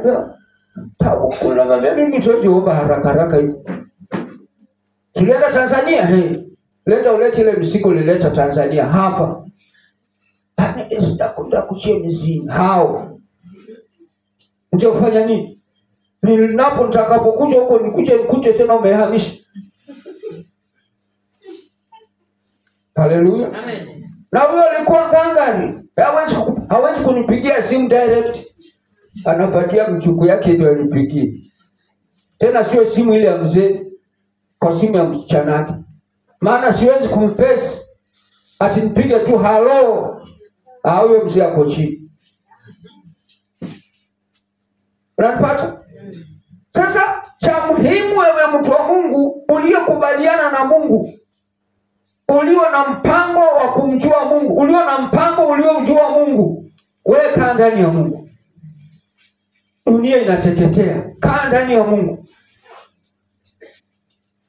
Ndio. Kuna mimi siwezi omba haraka hivi. Tulienda Tanzania lenda ulete ile mzigo lileta Tanzania hapa. Sitakwenda kuchia mzigo. Hao. Uje ufanya nini? Nitakapokuja huko nikuje tena umehamisha. Haleluya. Amen. Na huyo alikuwa ngangari. Hawezi kunipigia simu direct. Anapatia mchuku yake ndio anipigie. Tena sio simu ile ya mzee, kwa simu ya msichana wake. Maana siwezi kumface ati nipige tu hello. Huyo mzee ako chini. Unanipata? Sasa cha muhimu wewe mtu wa Mungu uliyekubaliana na Mungu, ulio na mpango wa kumjua Mungu, ulio na mpango uliojua Mungu, wewe kaa ndani ya Mungu. Dunia inateketea, kaa ndani ya Mungu.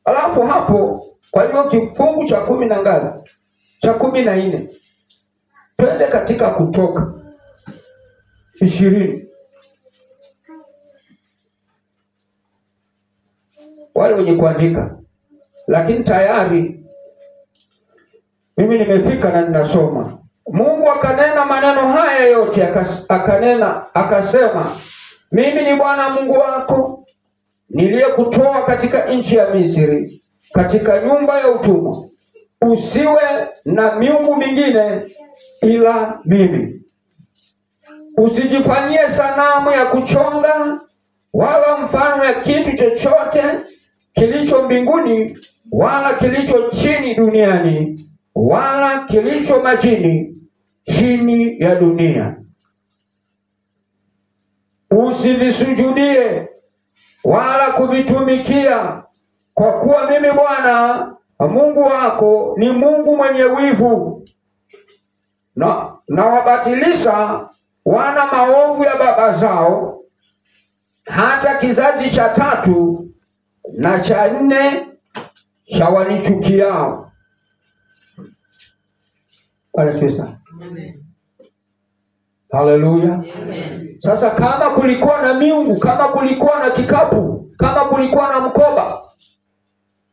Alafu hapo kwa hiyo kifungu cha 10 na ngapi? Cha 14. Twende katika Kutoka 20. Wale wenye kuandika. Lakini tayari mimi nimefika na ninasoma. Mungu akanena maneno haya yote, akasema, mimi ni Bwana Mungu wako niliyekutoa katika nchi ya Misri, katika nyumba ya utumwa. Usiwe na miungu mingine ila mimi. Usijifanyie sanamu ya kuchonga wala mfano ya kitu chochote kilicho mbinguni wala kilicho chini duniani wala kilicho majini chini ya dunia. Usivisujudie wala kuvitumikia, kwa kuwa mimi Bwana Mungu wako ni Mungu mwenye wivu, na wabatilisha wana maovu ya baba zao hata kizazi cha 3 na cha 4 cha wanichukiao. Amen. Haleluya. Amen. Sasa kama kulikuwa na miungu, kama kulikuwa na kikapu, kama kulikuwa na mkoba,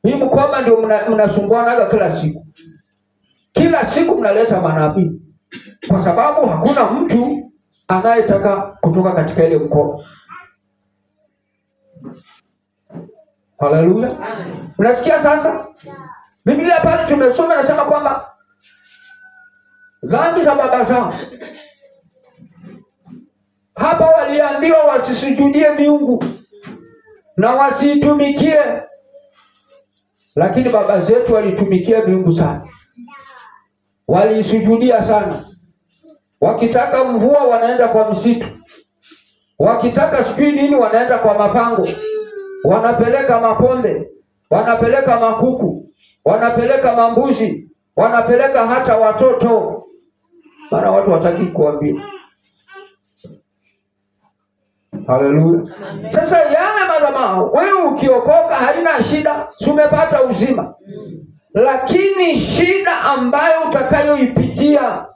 hii mkoba ndio mnasumbuanaga kila siku. Kila siku mnaleta manabii, kwa sababu hakuna mtu anayetaka kutoka katika ile mkoba. Haleluya. Unasikia sasa? Biblia pale tumesoma nasema kwamba dhambi za baba zao. Hapa waliambiwa wasisujudie miungu na wasitumikie. Lakini baba zetu walitumikia miungu sana. Walisujudia sana. Wakitaka mvua wanaenda kwa msitu. Wakitaka sijui nini wanaenda kwa mapango. wanapeleka mapombe, wanapeleka makuku, wanapeleka mambuzi, wanapeleka hata watoto. Maana watu wataki kuambia. Haleluya. Sasa yale madhabahu, wewe ukiokoka haina shida, umepata uzima. Lakini shida ambayo utakayoipitia,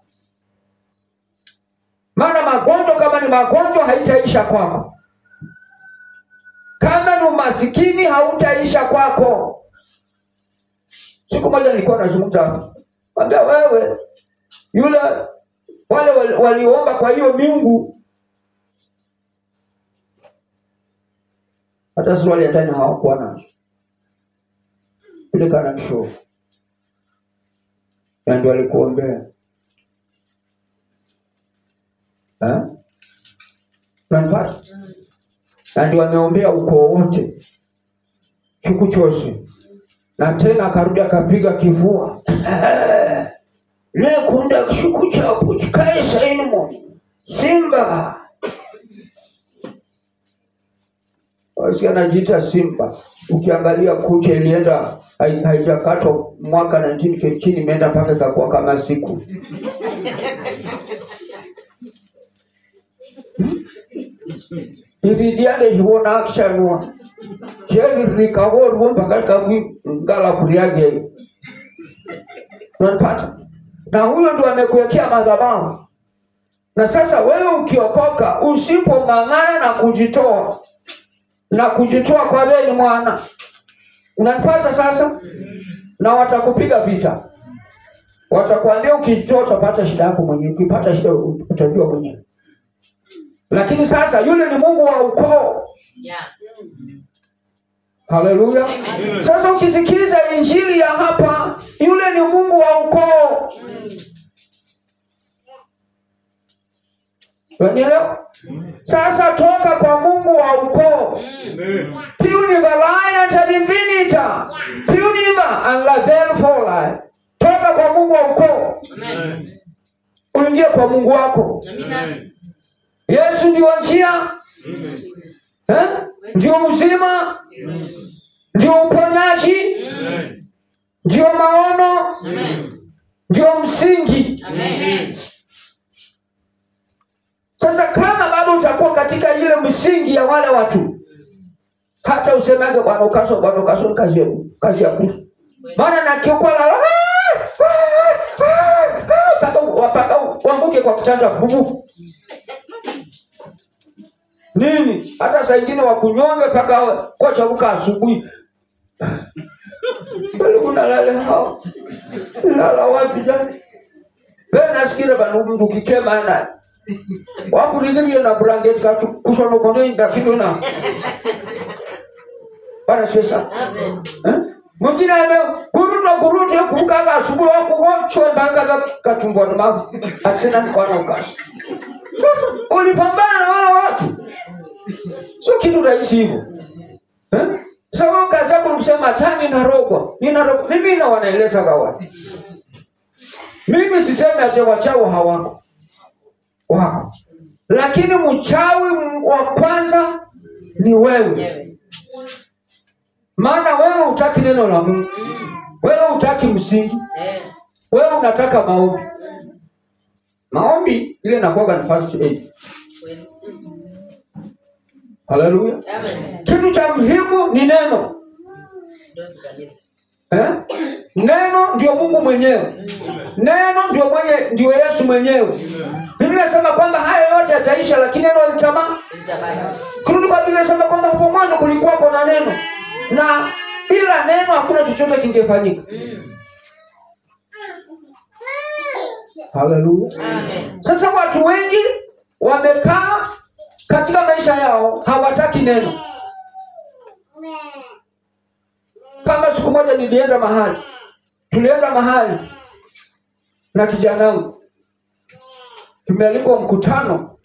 maana magonjwa, kama ni magonjwa haitaisha kwako. Kama ni umasikini hautaisha kwako. Siku moja nilikuwa nazungumza hapa. Mwambia wewe, yule wale waliomba kwa hiyo miungu, hata swali ndani hawakuwa nazo. Ile kana show. Na ndio alikuombea. Unanipata? Na ndio ameombea ukoo wote. Siku chose. Na tena akarudi akapiga kifua. Leo kunda siku chapo chikae saini Simba. Wasi anajiita Simba. Ukiangalia kucha ilienda haijakatwa mwaka 1915 imeenda mpaka kakuwa kama siku. Iridiane jiona akishanua. Jeli rikawo mpaka kavi ngala kuriage. Unapata? Na huyo ndo amekuwekea madhabahu. Na sasa wewe ukiokoka, usipong'ang'ana na kujitoa kwa wewe mwana, unanipata sasa? Na watakupiga vita. Watakwambia ukijitoa utapata shida yako mwenyewe, ukipata shida utajua mwenyewe. Lakini sasa yule ni Mungu wa ukoo. Haleluya. Sasa ukisikiza injili ya hapa, yule ni Mungu wa ukoo. Unaelewa? Sasa toka kwa Mungu wa ukoo. Piuni balaya tadivinita. Piuni ba anlavel folai. Toka kwa Mungu wa ukoo. Uingie kwa Mungu wako. Yesu ndio njia. Ndio uzima. Ndio uponyaji. Ndio maono. Ndio msingi. Sasa kama bado utakuwa katika ile msingi ya wale watu, hata usemage bwana ukaso kazi ya kula. Maana na kiokola paka uambuke kwa kitanda bubu. Nini? Hata saa nyingine wakunyonge paka kwa chabuka asubuhi. Bali unalala hao. Lala wapi jana? Wewe nasikia bana mtu kikema na wakuringiria na blanket katu kushono konde ndakino na. Bana sasa. Mwingine kuruta kukaga asubuhi wako wote mpaka katumbo na mavu. Atsena kwa na ukasi. Sasa ulipambana na wale watu. Sio kitu rahisi hivyo. Sababu kazi yako ni kusema tani narogwa. Mimi na wanaeleza gawa. Mimi sisemi ati wachawi hawako. Wako. Lakini mchawi wa kwanza ni wewe. Maana wewe hutaki neno la Mungu. Wewe hutaki msingi. Wewe unataka maombi. Maombi ile inakuwa ni first aid. Haleluya. Kitu cha muhimu ni neno. Neno ndio Mungu mwenyewe. Neno ndio Yesu mwenyewe. Biblia inasema kwamba haya yote yataisha, lakini neno litabaki. Kurudi kwa Biblia inasema kwamba hapo mwanzo kulikuwa na neno. Na bila neno hakuna chochote kingefanyika. Haleluya. Sasa watu wengi wamekaa katika maisha yao hawataki neno. Kama siku moja tulienda mahali na kijana wangu. Tumealikwa mkutano.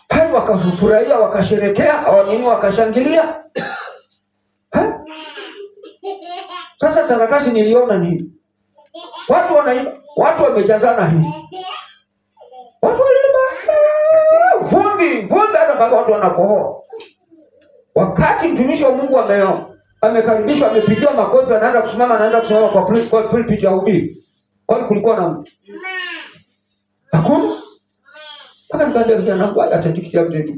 Hai wakafurahia, wakasherekea, wakashangilia. Sasa sarakasi niliona nini? Watu wanaimba, watu wamejazana hivi. Watu wanaimba. Vumbi hata mpaka watu wanakohoa. Wakati mtumishi wa Mungu amekaribishwa, amepigiwa makofi, anaenda kusimama kwa pulpit ya ubiri. Kwani kulikuwa na hakuna? Mpaka nikaambia kijana wangu atatikiti ya mtetu.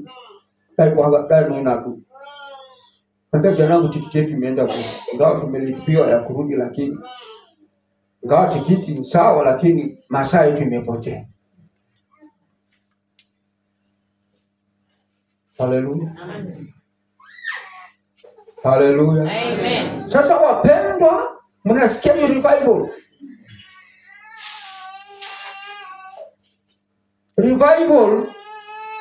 Ndani na tu. Nikaambia kijana wangu tikiti yetu imeenda kwa. Ingawa tumelipiwa ya kurudi, lakini ingawa tikiti ni sawa, lakini masaa yetu imepotea. Haleluya. Amen. Haleluya. Amen. Sasa wapendwa, mnasikia hiyo revival? Revival,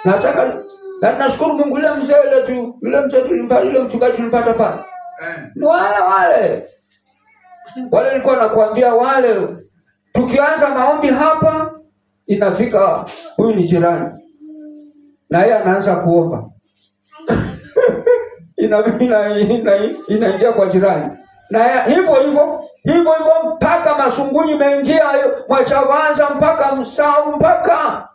nataka na nashukuru Mungu yule mzee mchungaji tulimpata pale. Ni wale nilikuwa nakwambia, wale tukianza maombi hapa inafika huyu ni jirani na yeye anaanza kuomba. Inaingia kwa jirani na hivyo mpaka Masungunyi mengia hayo, Mwachavanza mpaka Msau mpaka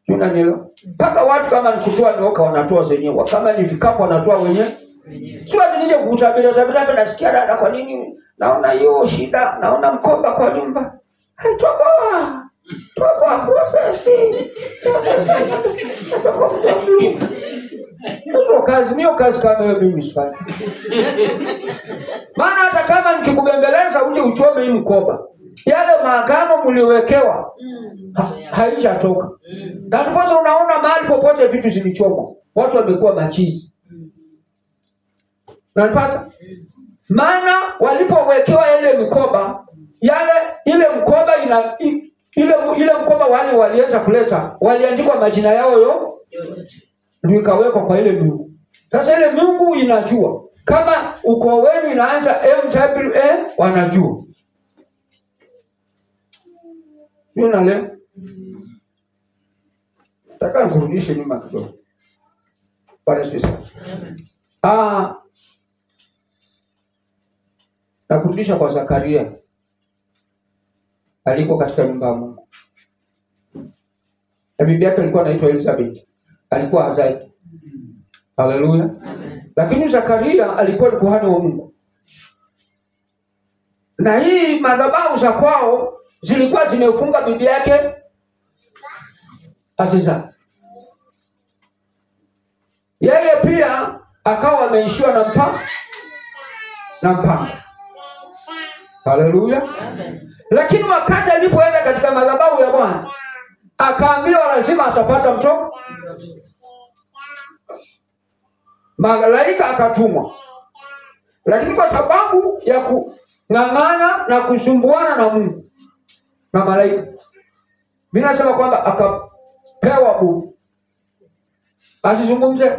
tunanilo, mpaka watu kama nikutoa nyoka wanatoa zenyewe, kama ni vikapu wanatoa wenyewe. Sio ati nije kukutabira nasikia dada, kwa nini naona hiyo shida, naona mkoba kwa nyumba. Haitoboa profesi. Ndio kazi kama hiyo mimi sifanye. Maana hata kama nikikubembeleza uje uchome hii mkoba, yale maagano mliwekewa haijatoka. Na ndipo unaona mahali popote vitu zilichomwa, watu wamekuwa machizi. Unanipata? Maana walipowekewa ile mkoba, ile mkoba ile mkoba walienda kuleta, waliandikwa majina yao yote. Ndio ikawekwa kwa ile miungu. Sasa ile miungu inajua kama ukoo wenu inaanza MWA, wanajua. Leo nataka kurudisha nyuma kidogo. Bwana Yesu. Nakurudisha kwa Zakaria. Alikuwa katika nyumba ya Mungu. Na bibi yake alikuwa anaitwa Elizabeth. Alikuwa hazai. Haleluya. Lakini Zakaria alikuwa ni kuhani wa Mungu. Na hii madhabahu za kwao zilikuwa zimefunga bibi yake Aziza. Yeye pia akawa ameishiwa na mpango. Haleluya. Lakini wakati alipoenda katika madhabahu ya Bwana, akaambiwa lazima atapata mtoto. Malaika akatumwa. Lakini kwa sababu ya kung'ang'ana na kusumbuana na Mungu na malaika, mimi nasema kwamba akapewa bubu. Alizungumze.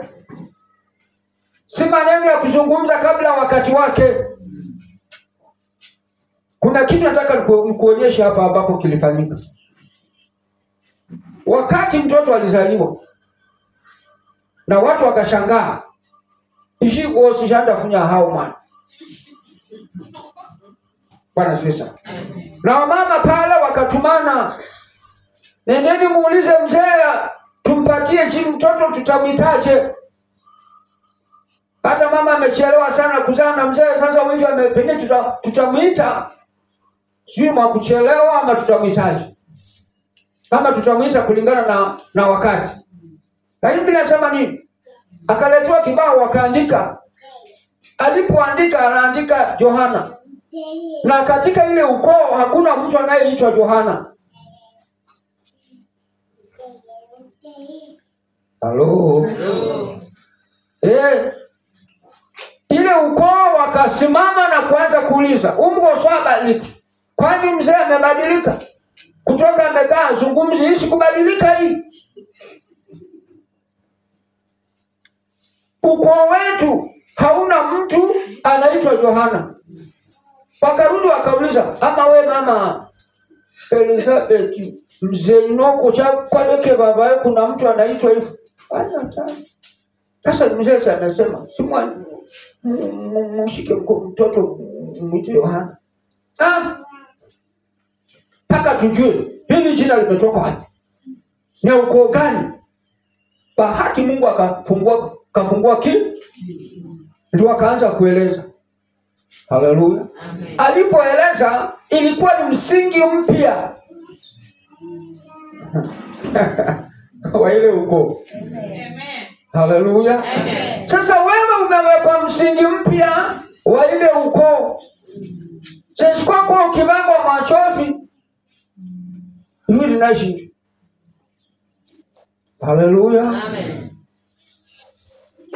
Si maneno ya kuzungumza kabla wakati wake. Kuna kitu nataka nikuonyeshe hapa ambapo kilifanyika. Wakati mtoto alizaliwa na watu wakashangaa, ishi bosi shanda funya hao mwana. Bwana sasa. Na wamama pale wakatumana, nendeni muulize mzee tumpatie chini mtoto tutamwitaje. Hata mama amechelewa sana kuzaa na mzee, sasa hivi amepende tutamuita. Sio mwa kuchelewa ama tutamwitaje. Kama tutamuita kulingana na wakati. Lakini bila sema nini? Akaletwa kibao akaandika. Alipoandika anaandika Yohana. Na katika ile ukoo hakuna mtu anayeitwa Yohana. Halo. Ile ukoo wakasimama na kuanza kuuliza, umgo swabadilika. Kwani mzee amebadilika? Kutoka amekaa zungumzi hisi kubadilika hii. Ukoo wetu hauna mtu anaitwa Yohana. Wakarudi wakauliza, ama we mama Elizabeth mzee noko cha kwaleke baba kuna mtu anaitwa hivyo. Sasa mzee anasema, simwani mshike mtoto mwite Yohana. Paka tujue hili jina limetoka wapi. Ni ukoo gani? bahati Mungu kafungua ndio akaanza kueleza. Haleluya. Alipoeleza ilikuwa ni msingi mpya wa ile ukoo. Haleluya. Sasa wewe umewekwa msingi mpya wa ile ukoo. Sasa kwa ukibangwa machofi hivi naishi. Haleluya. Amen.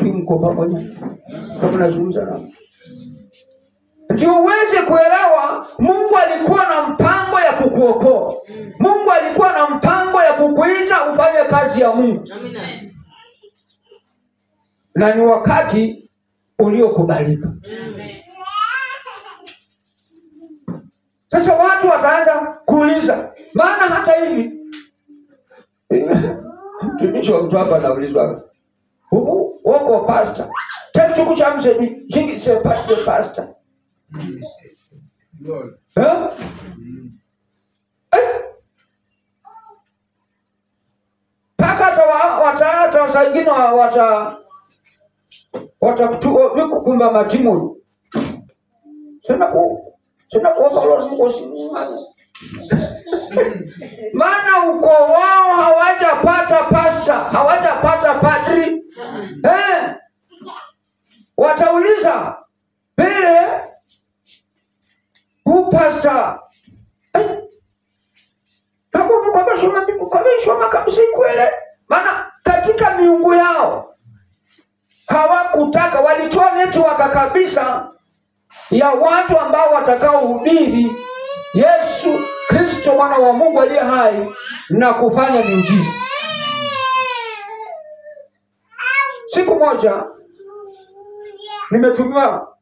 Mko pamoja? Kama nazungumza na ndio uweze kuelewa Mungu alikuwa na mpango ya kukuokoa. Mungu alikuwa na mpango ya kukuita ufanye kazi ya Mungu. Amina. Na ni wakati uliokubalika. Amen. Sasa watu wataanza kuuliza, maana hata hivi mtumishi wa mtu hapa anaulizwa, huku wako pastor tatu cha mzee jingi se pastor paka wata wasajini watakukumba matimu sina kuomba Lord Mungu usimame. Maana uko wao hawajapata pastor, hawajapata padri. Watauliza vile huu pastor kwa shoma kabisa ikwele. Maana katika miungu yao hawakutaka, walitoa network kabisa ya watu ambao watakaohubiri Yesu Kristo mwana wa Mungu aliye hai na kufanya miujiza. Siku moja nimetumiwa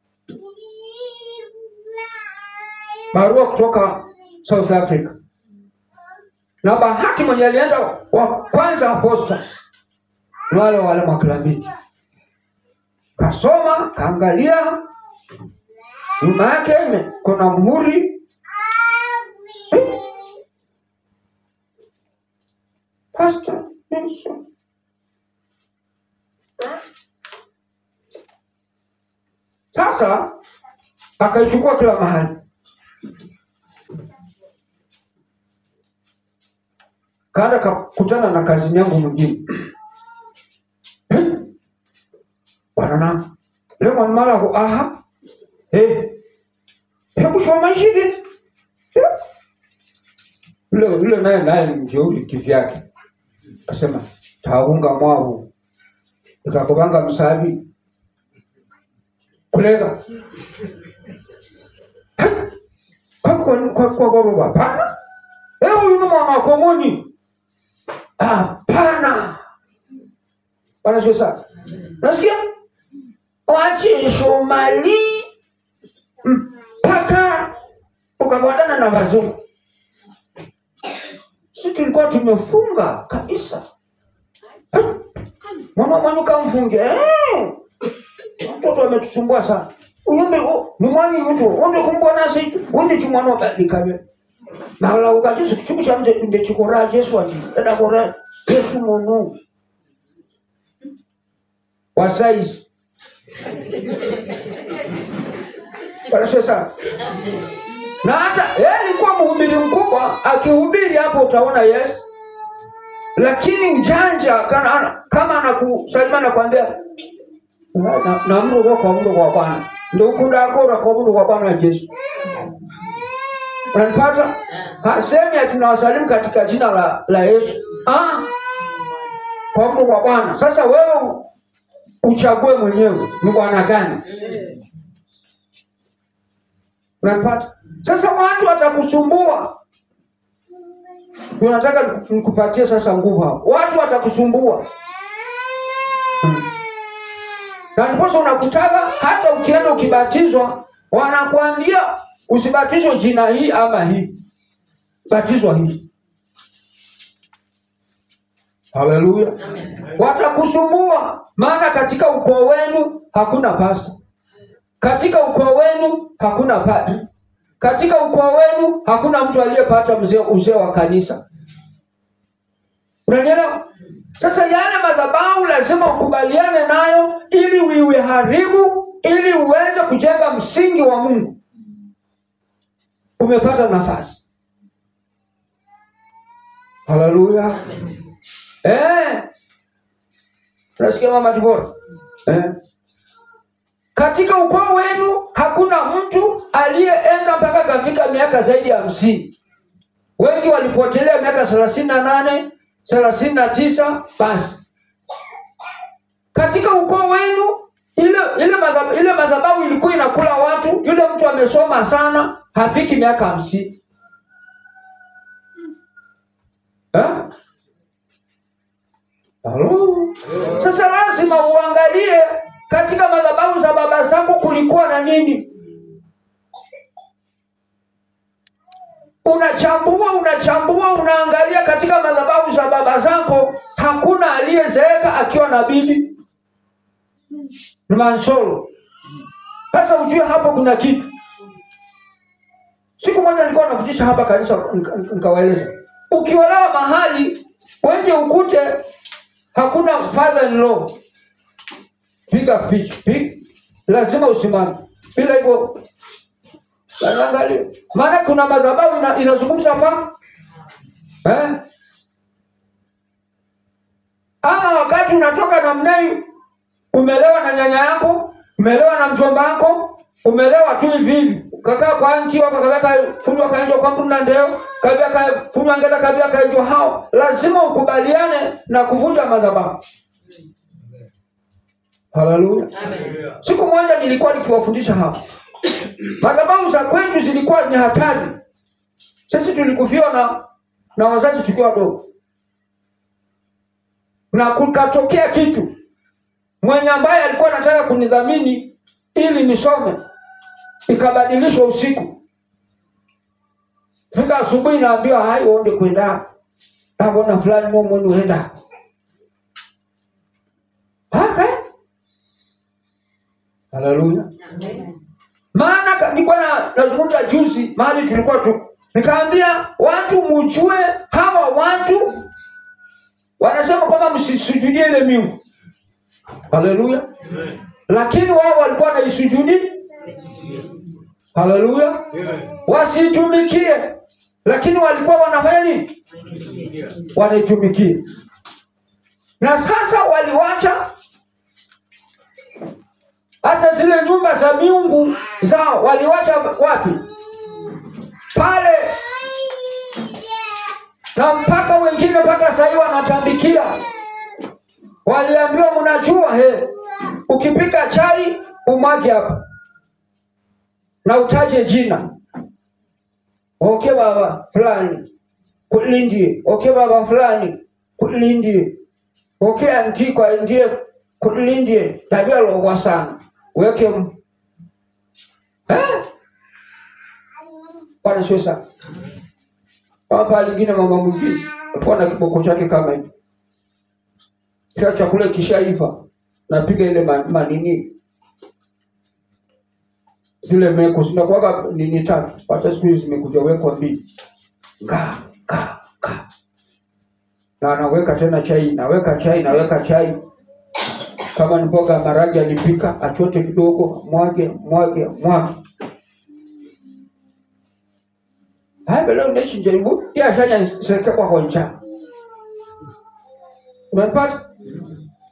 barua kutoka South Africa. Na bahati mwenye alienda wa kwanza posta ni wale maklamiti. Kasoma, kaangalia nyuma yake kuna muhuri. Pastor Nelson. Sasa akaichukua kila mahali. Kaenda kukutana na kazi yangu mwingine. Bwana leo mara kwa aha. Hebu shoma shidi. Yule naye ni mjeuri kivyake. Akasema taunga mwavu. Nikakubanga msabi. Kulega. Kwa goroba pana. Huyu ni mama komoni. Pana. Bwana sasa. Nasikia? Wache Somali mpaka ukapatana na wazungu. Sisi tulikuwa tumefunga kabisa. Mwana kamfunge. Watoto wametusumbua sana. Uyombe ni mwani mtu, onde kumbwa nasi, onde chumwana wakadikabe. Na wala ukajesu kichuku cha mte nde chikora Yesu ati. Dada kora Yesu monu. Wasaizi. Bwana sasa. Na hata alikuwa mhubiri mkubwa, akihubiri hapo utaona yes. Lakini mjanja kama anakusalima na kuambia na Mungu kwa Bwana. Ndio ukunda akora kwa Mungu kwa Bwana Yesu. Unanipata? Hasemi tunawasalimu katika jina la Yesu. Kwa Mungu kwa Bwana. Sasa wewe uchague mwenyewe ni Bwana gani? Unanipata? Sasa watu watakusumbua. Unataka nikupatie sasa nguvu hapo. Watu watakusumbua. Na ndipo unakutaka hata ukienda ukibatizwa wanakuambia usibatizwe jina hii ama hii. Batizwa hii. Haleluya. Watakusumbua maana katika ukoo wenu hakuna pastor. Katika ukoo wenu hakuna padri. Katika ukoo wenu hakuna mtu aliyepata uzee wa kanisa. Unanielewa? Sasa yale madhabahu lazima ukubaliane nayo ili uiharibu, ili uweze kujenga msingi wa Mungu. Umepata nafasi. Haleluya. Tunasikia Mama Dibora. Katika ukoo wenu hakuna mtu aliyeenda mpaka kafika miaka zaidi ya 50. Wengi walipotelea miaka 38, 39 basi. Katika ukoo wenu ile madhabahu ilikuwa inakula watu. Yule mtu amesoma sana hafiki miaka 50. Halo. Sasa lazima uangalie katika madhabahu za baba zako kulikuwa na nini. Unachambua, unaangalia katika madhabahu za baba zako hakuna aliyezeeka akiwa na bibi Mansolo. Sasa ujue hapo kuna kitu. Siku moja nilikuwa nafundisha hapa kanisa nikawaeleza. Ukiolewa mahali wende ukute hakuna father in law. Piga picha. Lazima usimame. Bila hivyo angalia. Maana kuna madhabahu inazungumza hapa. Ama wakati unatoka na mnai, umelewa na nyanya yako, umelewa na mjomba wako, umelewa tu hivi. Kakaa kwa anti wako kabaka funwa kaenjo kwa mbuna ndeo, kabaka funwa ngeda kabaka kaenjo hao. Lazima ukubaliane na kuvunja madhabahu. Haleluya. Amen. Siku moja nilikuwa nikiwafundisha hapa. Madhabahu za kwetu zilikuwa ni hatari. Sisi tulikufiwa na wazazi tukiwa wadogo. Na kukatokea kitu. Mwenye ambaye alikuwa anataka kunidhamini ili nisome, ikabadilishwa usiku. Fika asubuhi naambiwa hai uende kwenda. Naona fulani mmoja uenda. Haka? Haleluya. Amen. Maana nilikuwa nazungumza juzi mahali tulikuwa tu. Nikaambia watu mjue hawa watu wanasema kwamba msisujudie ile miungu. Haleluya. Amen. Lakini wao walikuwa wanaisujudi. Haleluya. Wasitumikie. Lakini walikuwa wanafanya nini? Wanaitumikia. Na sasa waliwacha hata zile nyumba za miungu zao waliwacha wapi? Pale. Na mpaka wengine mpaka sasa wanatambikia. Waliambiwa mnajua ukipika chai umwage hapa. Na utaje jina. Okay baba fulani kulindie. Okay baba fulani kulindie. Okay anti kwa ndiye kulindie. Tabia logwa sana. Weke Bwana sasa. Hapa lingine mama mwingine alikuwa na kiboko chake kama hivi. Kila chakula kishaiva napiga ile manini. Zile meko zinakuwa nini tatu. Hata siku hizi zimekuja wekwa mbili. Ka. Na anaweka tena chai, naweka chai. Kama ni mboga maragi alipika, achote kidogo, mwage. Haya leo naishi jaribu, ya shanya seke kwa koncha. Umepata?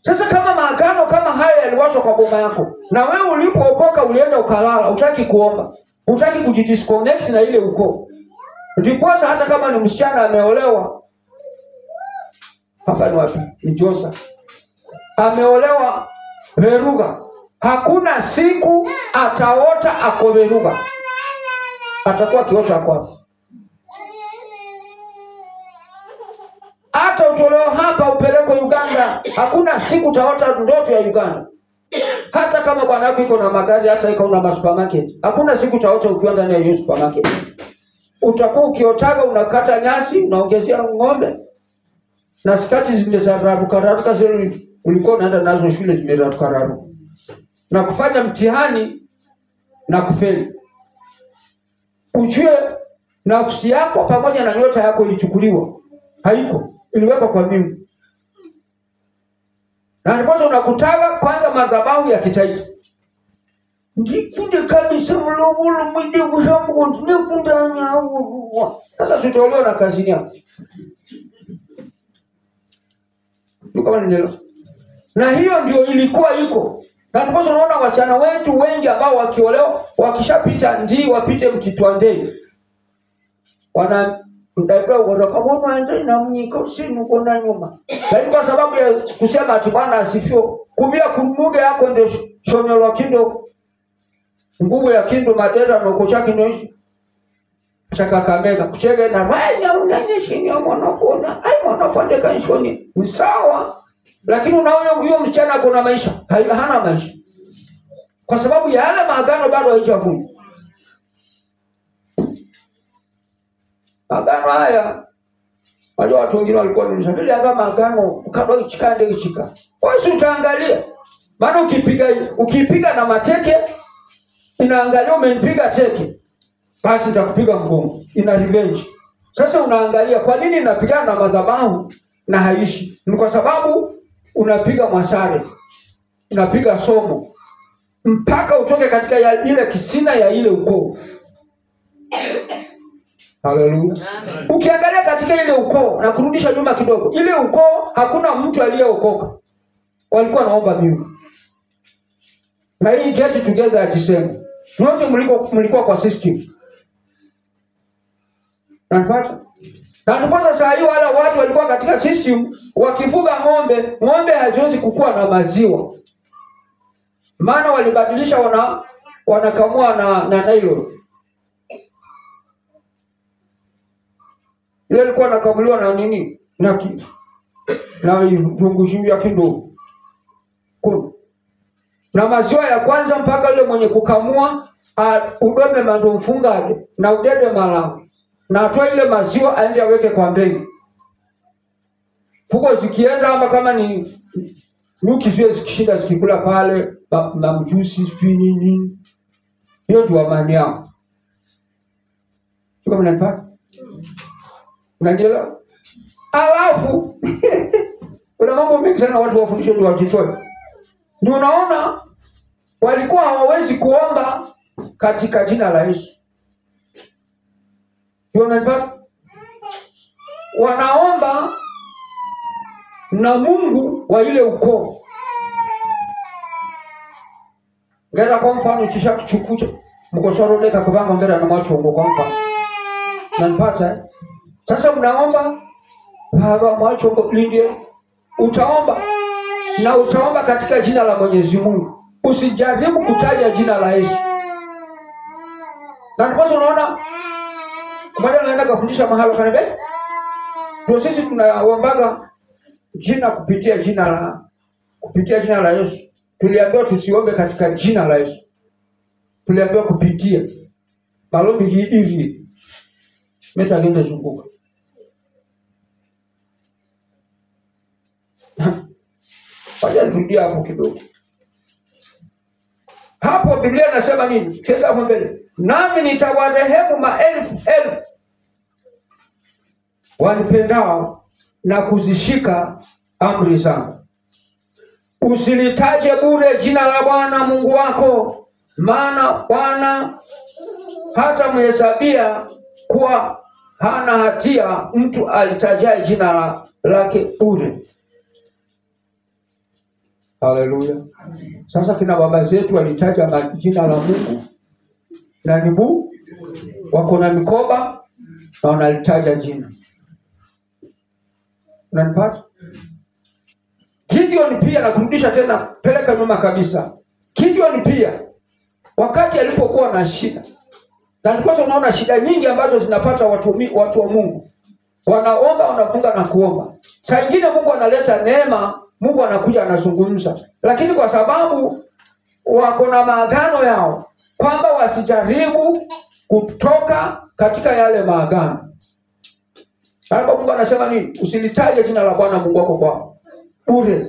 Sasa kama maagano kama haya yaliwachwa kwa boma yako, na wewe ulipookoka ulienda ukalala, hutaki kuomba, hutaki kujidisconnect na ile ukoo. Ndipo hata kama ni msichana ameolewa, hapa ni wapi? Ni Josa. Ameolewa Veruga. Hakuna siku ataota ako Veruga. Atakuwa kiota kwa. Hata utolewa hapa upelekwe Uganda, hakuna siku utaota ndoto ya Uganda. Hata kama bwana wako iko na magari, hata iko na supermarket, hakuna siku utaota ukiwa ndani ya hiyo supermarket. Utakuwa ukiotaga unakata nyasi, unaongezea ng'ombe. Na skati zimezararuka zile ulikuwa unaenda nazo shule zimezararuka. Na kufanya mtihani na kufeli. Ujue nafsi yako pamoja na nyota yako ilichukuliwa. Haiko, iliwekwa kwa Mungu. Na ndipo unakutaga kwanza madhabahu ya Kitaita. Ndikunde kabisa mlobolo mwende kushamu ndikundanya hapo. Sasa tutolewa na kazi yako. Kama ndio. Na hiyo ndio ilikuwa iko. Na ndipo unaona wachana wetu wengi ambao wakiolewa wakishapita ndii wapite Mtitwandei. Wana mdaiwa watakamona ende na mnyiko sinu kona nyuma. Lakini kwa sababu ya kusema ati Bwana asifiwe, kubia kumuge yako ndio shonyolo kindo nguvu ya kindo madera no kuchaki ndio chaka kamega kuchege na wanya unanye chini ya mwanakona ai mwanapande kanishoni ni sawa, lakini unaona huyo msichana kuna maisha hana maisha kwa sababu ya yale maagano bado haijavunjwa. Agano haya wale watu wengine walikuwa wanasema kama agano kabla ichikande ichika. Wewe utaangalia. Maana ukipiga na mateke inaangalia umenipiga teke. Basi nitakupiga mgongo. Ina revenge. Sasa unaangalia kwa nini napigana na madhabahu na haishi? Ni kwa sababu unapiga mwasare. Unapiga somo mpaka utoke katika ile kisina ya ile ukoo. Haleluya. Ukiangalia katika ile ukoo na kurudisha nyuma kidogo, ile ukoo hakuna mtu aliyeokoka. Walikuwa naomba Mungu. Na hii get together at December. Wote mlikuwa kwa system. Unapata? Na ndipo sasa hiyo wala watu walikuwa katika system wakifuga ng'ombe haziwezi kukua na maziwa. Maana walibadilisha wanakamua na nylon. Ile ilikuwa nakamuliwa na nini? Na rungushimbi ya kindo. Na maziwa ya kwanza mpaka yule mwenye kukamua udome mando mfunga na udede malao. Na atoa ile maziwa aende aweke kwa mbegu. Fuko zikienda ama kama ni nyuki zile zikishinda zikikula pale na mjusi sijui nini. Hiyo ndio amani yao. Kama mnanipata? Unanielewa? Alafu kuna mambo mengi sana watu wafundishwe ndio wajitoe. Ndio unaona walikuwa hawawezi kuomba katika jina la Yesu. Ndio unanipata? Wanaomba na Mungu wa ile ukoo. Ngera kwa mfano kisha kuchukucha mkosoro leka kuvanga ngera na macho ngo kwa mfano. Unanipata? Sasa mnaomba baba mwacho ngopinde utaomba na utaomba katika jina la Mwenyezi Mungu. Usijaribu kutaja jina la Yesu. Na ndipo unaona mmoja anaenda kufundisha mahali kanebe. Ndio sisi tunaombaga jina kupitia jina la Yesu. Tuliambiwa tusiombe katika jina la Yesu. Tuliambiwa kupitia maombi hivi. Meta gende zunguka. Wacha turudia hapo kidogo. Hapo Biblia inasema nini? Cheza hapo mbele. Nami nitawarehemu maelfu wanipendao na kuzishika amri zangu. Usilitaje bure jina la Bwana Mungu wako, maana Bwana hata mhesabia kuwa hana hatia mtu alitajaye jina lake bure. Haleluya. Sasa kina baba zetu walitaja jina la Mungu na nibu wako na mikoba na wanalitaja jina. Unanipata? Gideon pia na kurudisha tena peleka nyuma kabisa. Gideon pia wakati alipokuwa na shida. Na ndipo unaona shida nyingi ambazo zinapata watu wa Mungu. Wanaomba, wanafunga na kuomba. Saa nyingine Mungu analeta neema, Mungu anakuja anazungumza. Lakini kwa sababu wako na maagano yao kwamba wasijaribu kutoka katika yale maagano. Hapo Mungu anasema nini? Usilitaje jina la Bwana Mungu wako kwa bure.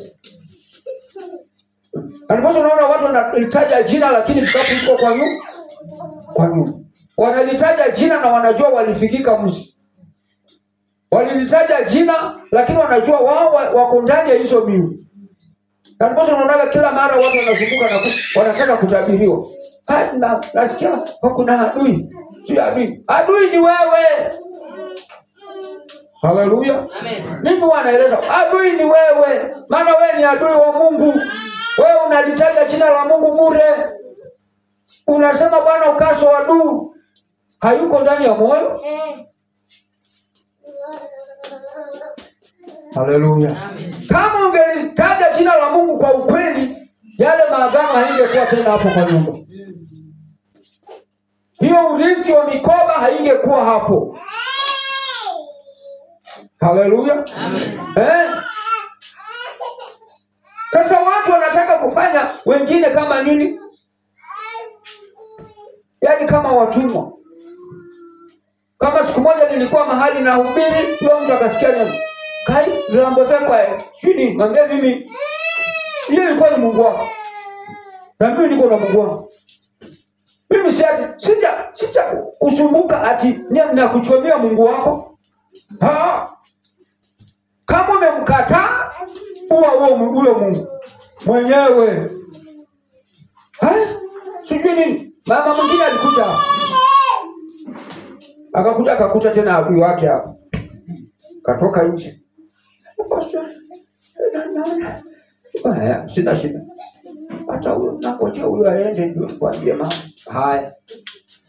Alipokuwa unaona watu wanalitaja jina lakini vikapu iko kwa nyuma. Wanalitaja jina na wanajua walifikika msi. Walilitaja jina lakini wanajua wao wako ndani ya hizo miungu. Na ndipo unaona kila mara watu wanazunguka na wanataka kutabiriwa. Nasikia kuna adui. Si adui. Adui ni wewe. Haleluya. Amen. Mimi wanaeleza adui ni wewe. Maana wewe ni adui wa Mungu. Wewe unalitaja jina la Mungu bure. Unasema Bwana ukaso wa adui hayuko ndani ya moyo. Haleluya. Amen. Kama ungelitaja jina la Mungu kwa ukweli, yale maagano haingekuwa tena hapo kwa nyumba. Hiyo ulinzi wa mikoba haingekuwa hapo. Haleluya. Amen. Sasa watu wanataka kufanya wengine kama nini? Yaani kama watumwa. Kama siku moja nilikuwa mahali na hubiri, yule mtu akasikia neno. Kai, rambo zako chini, mwambie mimi yeye ilikuwa ni Mungu wako. Na mimi niko na Mungu wangu. Mimi sija kusumbuka ati na kuchomea Mungu wako. Kama umemkataa huo Mungu mwenyewe. Sijui nini. Mama mwingine alikuja. Akakuta tena adui wake hapo. Katoka nje. Sina shida. Hata huyo nakocha huyo aende ndio kwambie mama. Haya.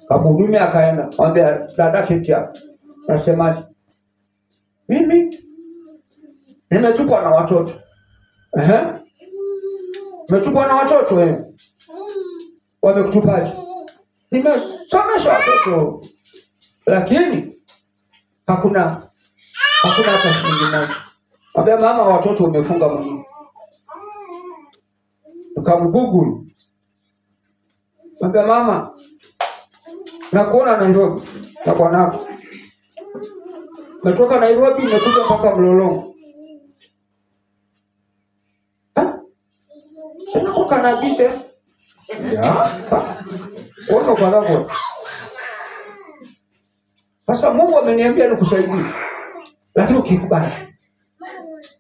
Kamhudumia akaenda. Mwambie dada kiti hapo. Nasemaje? Mimi nimetupwa na watoto. Nimetupwa na watoto wewe. Wamekutupaje? Nimesomesha watoto. Lakini hakuna hata shilingi moja. Mwambie mama watoto umefunga Mungu. Ukamgoogle. Mwambie mama nakuona Nairobi na bwanako. Natoka Nairobi nimekuja mpaka Mlolongo. Sina kukanabisha. Ya. Ona kwa nako. Sasa Mungu ameniambia nikusaidie. Lakini ukikubali.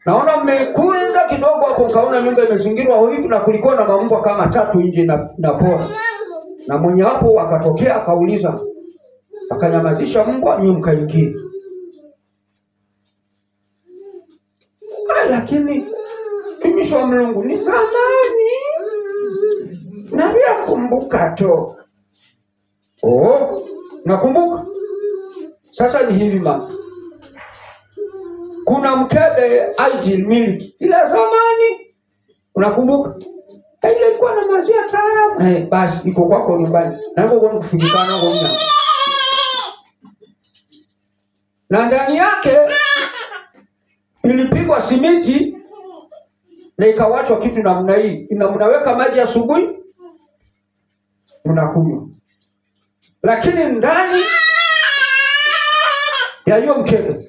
Naona mmekwenda kidogo hapo kaona nyumba imezingirwa hivi na kulikuwa na mambwa kama 3 nje na poa. Na mwenye hapo akatokea akauliza. Akanyamazisha mbwa nyinyi mkaingia. Lakini tumishi wa Mungu ni zamani. Na pia kumbuka tu. Nakumbuka. Sasa ni hivi mama. Kuna mkebe Ideal Milk. Ila zamani unakumbuka? Ile ilikuwa na maziwa tamu. Basi iko kwako nyumbani. Na hapo kwa kufikikana huko mna. Na ndani yake ilipigwa simiti na ikawachwa kitu namna hii. Mnaweka maji asubuhi mnakunywa. Lakini ndani ya hiyo mkebe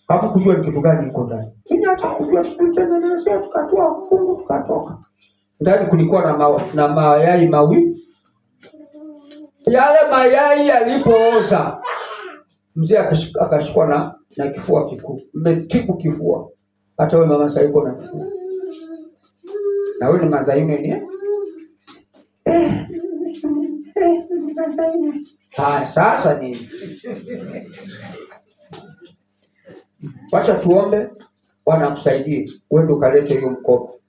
hapo kujua ni kitu gani iko ndani. Mimi hata kujua tutengenezea tukatoa fungu tukatoka. Ndani kulikuwa na mayai mawili. Yale mayai yalipooza mzee akashikwa na kifua kikuu. Mmetibu kifua. Hata wewe mama sasa uko na kifua. Na wewe ni madhaimu ni? Sasa ni. Wacha tuombe Bwana akusaidie. Wewe ukalete hiyo mkopo.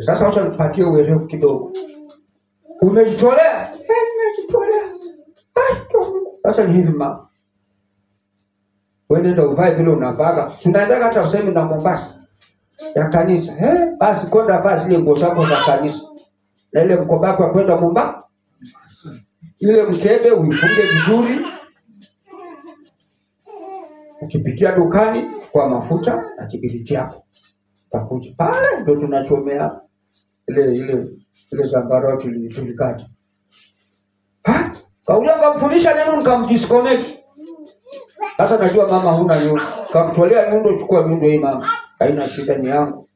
Sasa wacha nipatie uwerevu kidogo. Umejitolea? Nimejitolea. Sasa ni hivi mama. Wewe ndio uvae vile unavaa. Tunaenda hata useme na Mombasa ya kanisa. Basi kwenda basi ile nguo zako za kanisa. Na ile mkoba wako kwenda Mombasa. Ile mkebe uifunge vizuri. Ukipitia dukani kwa mafuta na kibiriti yako. Takuja pale ndio tunachomea ile zambarau tulikata. Kauja ngamfundisha neno nikamdisconnect. Sasa najua mama huna nyundo. Kamtolea nyundo, chukua nyundo hii mama. Haina shida, ni yangu.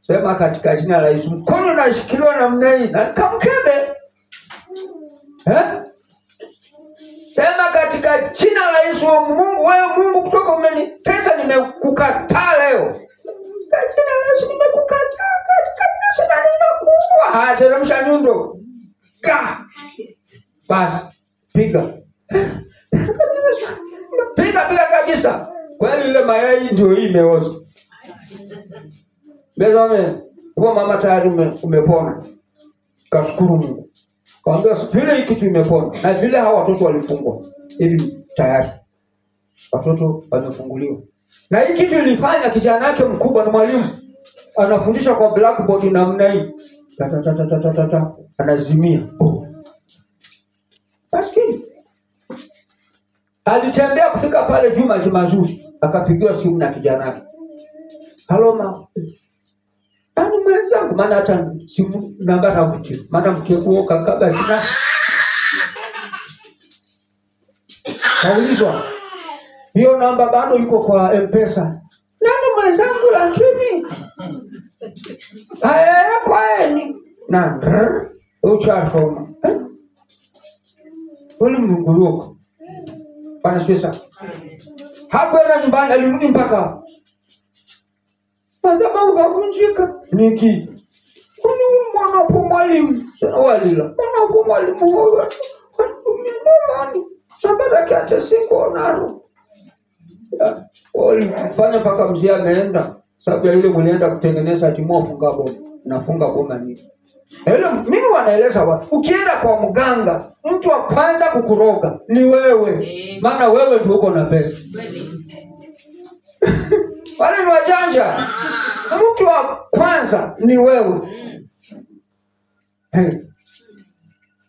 Sema katika jina la Yesu. Mkono unashikiliwa namna hii na kamkebe. Sema katika jina la Yesu Mungu, wewe Mungu kutoka umenitesa, nimekukataa leo. Katika jina la Yesu nimekukataa, katika jina la Yesu ninakuua. Teremsha nyundo. Basi piga. Piga kabisa. Kwani ile mayai ndio hii imeoza. Bezame, kwa mama tayari umepona. Kashukuru Mungu. Kaambia vile hiki kitu imepona na vile hawa watoto walifungwa. Hivi tayari watoto wamefunguliwa. Na hiki kitu ilifanya kijana yake mkubwa na mwalimu anafundisha kwa blackboard namna hii. Anazimia. Basi alitembea kufika pale Jumazuri, akapigiwa simu na kijana yake. Halo mama. Ani mwenzangu, maana hata simu namba hakuti. Maana mkekuo kakaba sina. Kaulizwa, hiyo namba bado iko kwa M-Pesa. Nani mwenzangu lakini? Haya kwaeni. Na uchafoma. Uli mnguluko. Bwana Yesu. Hakwenda nyumbani, alirudi mpaka madhabahu kavunjika. Niki. Kuni mwana po mwalimu. Sana walila. Mwana po mwalimu huyo. Mwana. Sabata kiacha siko naro. Walifanya mpaka mzee ameenda. Sababu yule mlienda kutengeneza timo funga bomba. Nafunga bomba nini? Mimi wanaeleza watu, ukienda kwa mganga, mtu wa kwanza kukuroga ni wewe. Maana wewe ndio uko na pesa. Wale ni wajanja. Mtu wa kwanza ni wewe.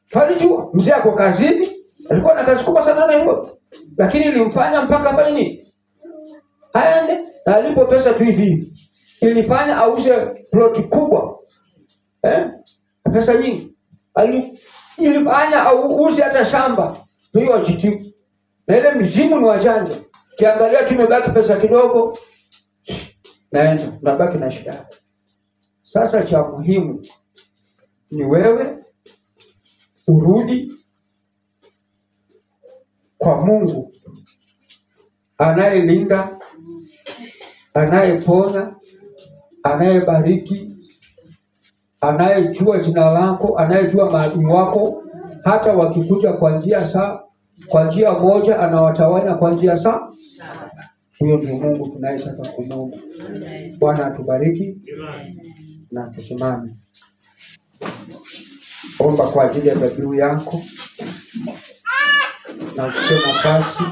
Falijua mzee ako kazini, alikuwa na kazi kubwa sana na hiyo. Lakini ilimfanya mpaka mbali nini? Aende, alipo pesa tu hivi. Ilifanya auze ploti kubwa. Pesa nyingi. Ilifanya auze hata shamba. Hiyo wajitibu. Na ile mzimu ni wajanja. Kiangalia tumebaki pesa kidogo. Naenda, unabaki na shida. Sasa cha muhimu ni wewe urudi kwa Mungu anayelinda, anayeponya, anayebariki, anayejua jina lako, anayejua maadui wako, hata wakikuja kwa njia moja anawatawanya kwa njia sawa. Huyo ndio Mungu tunayetaka kumwomba. Bwana atubariki na tusimame. Omba kwa ajili ya dhabihu yako na useme nafasi.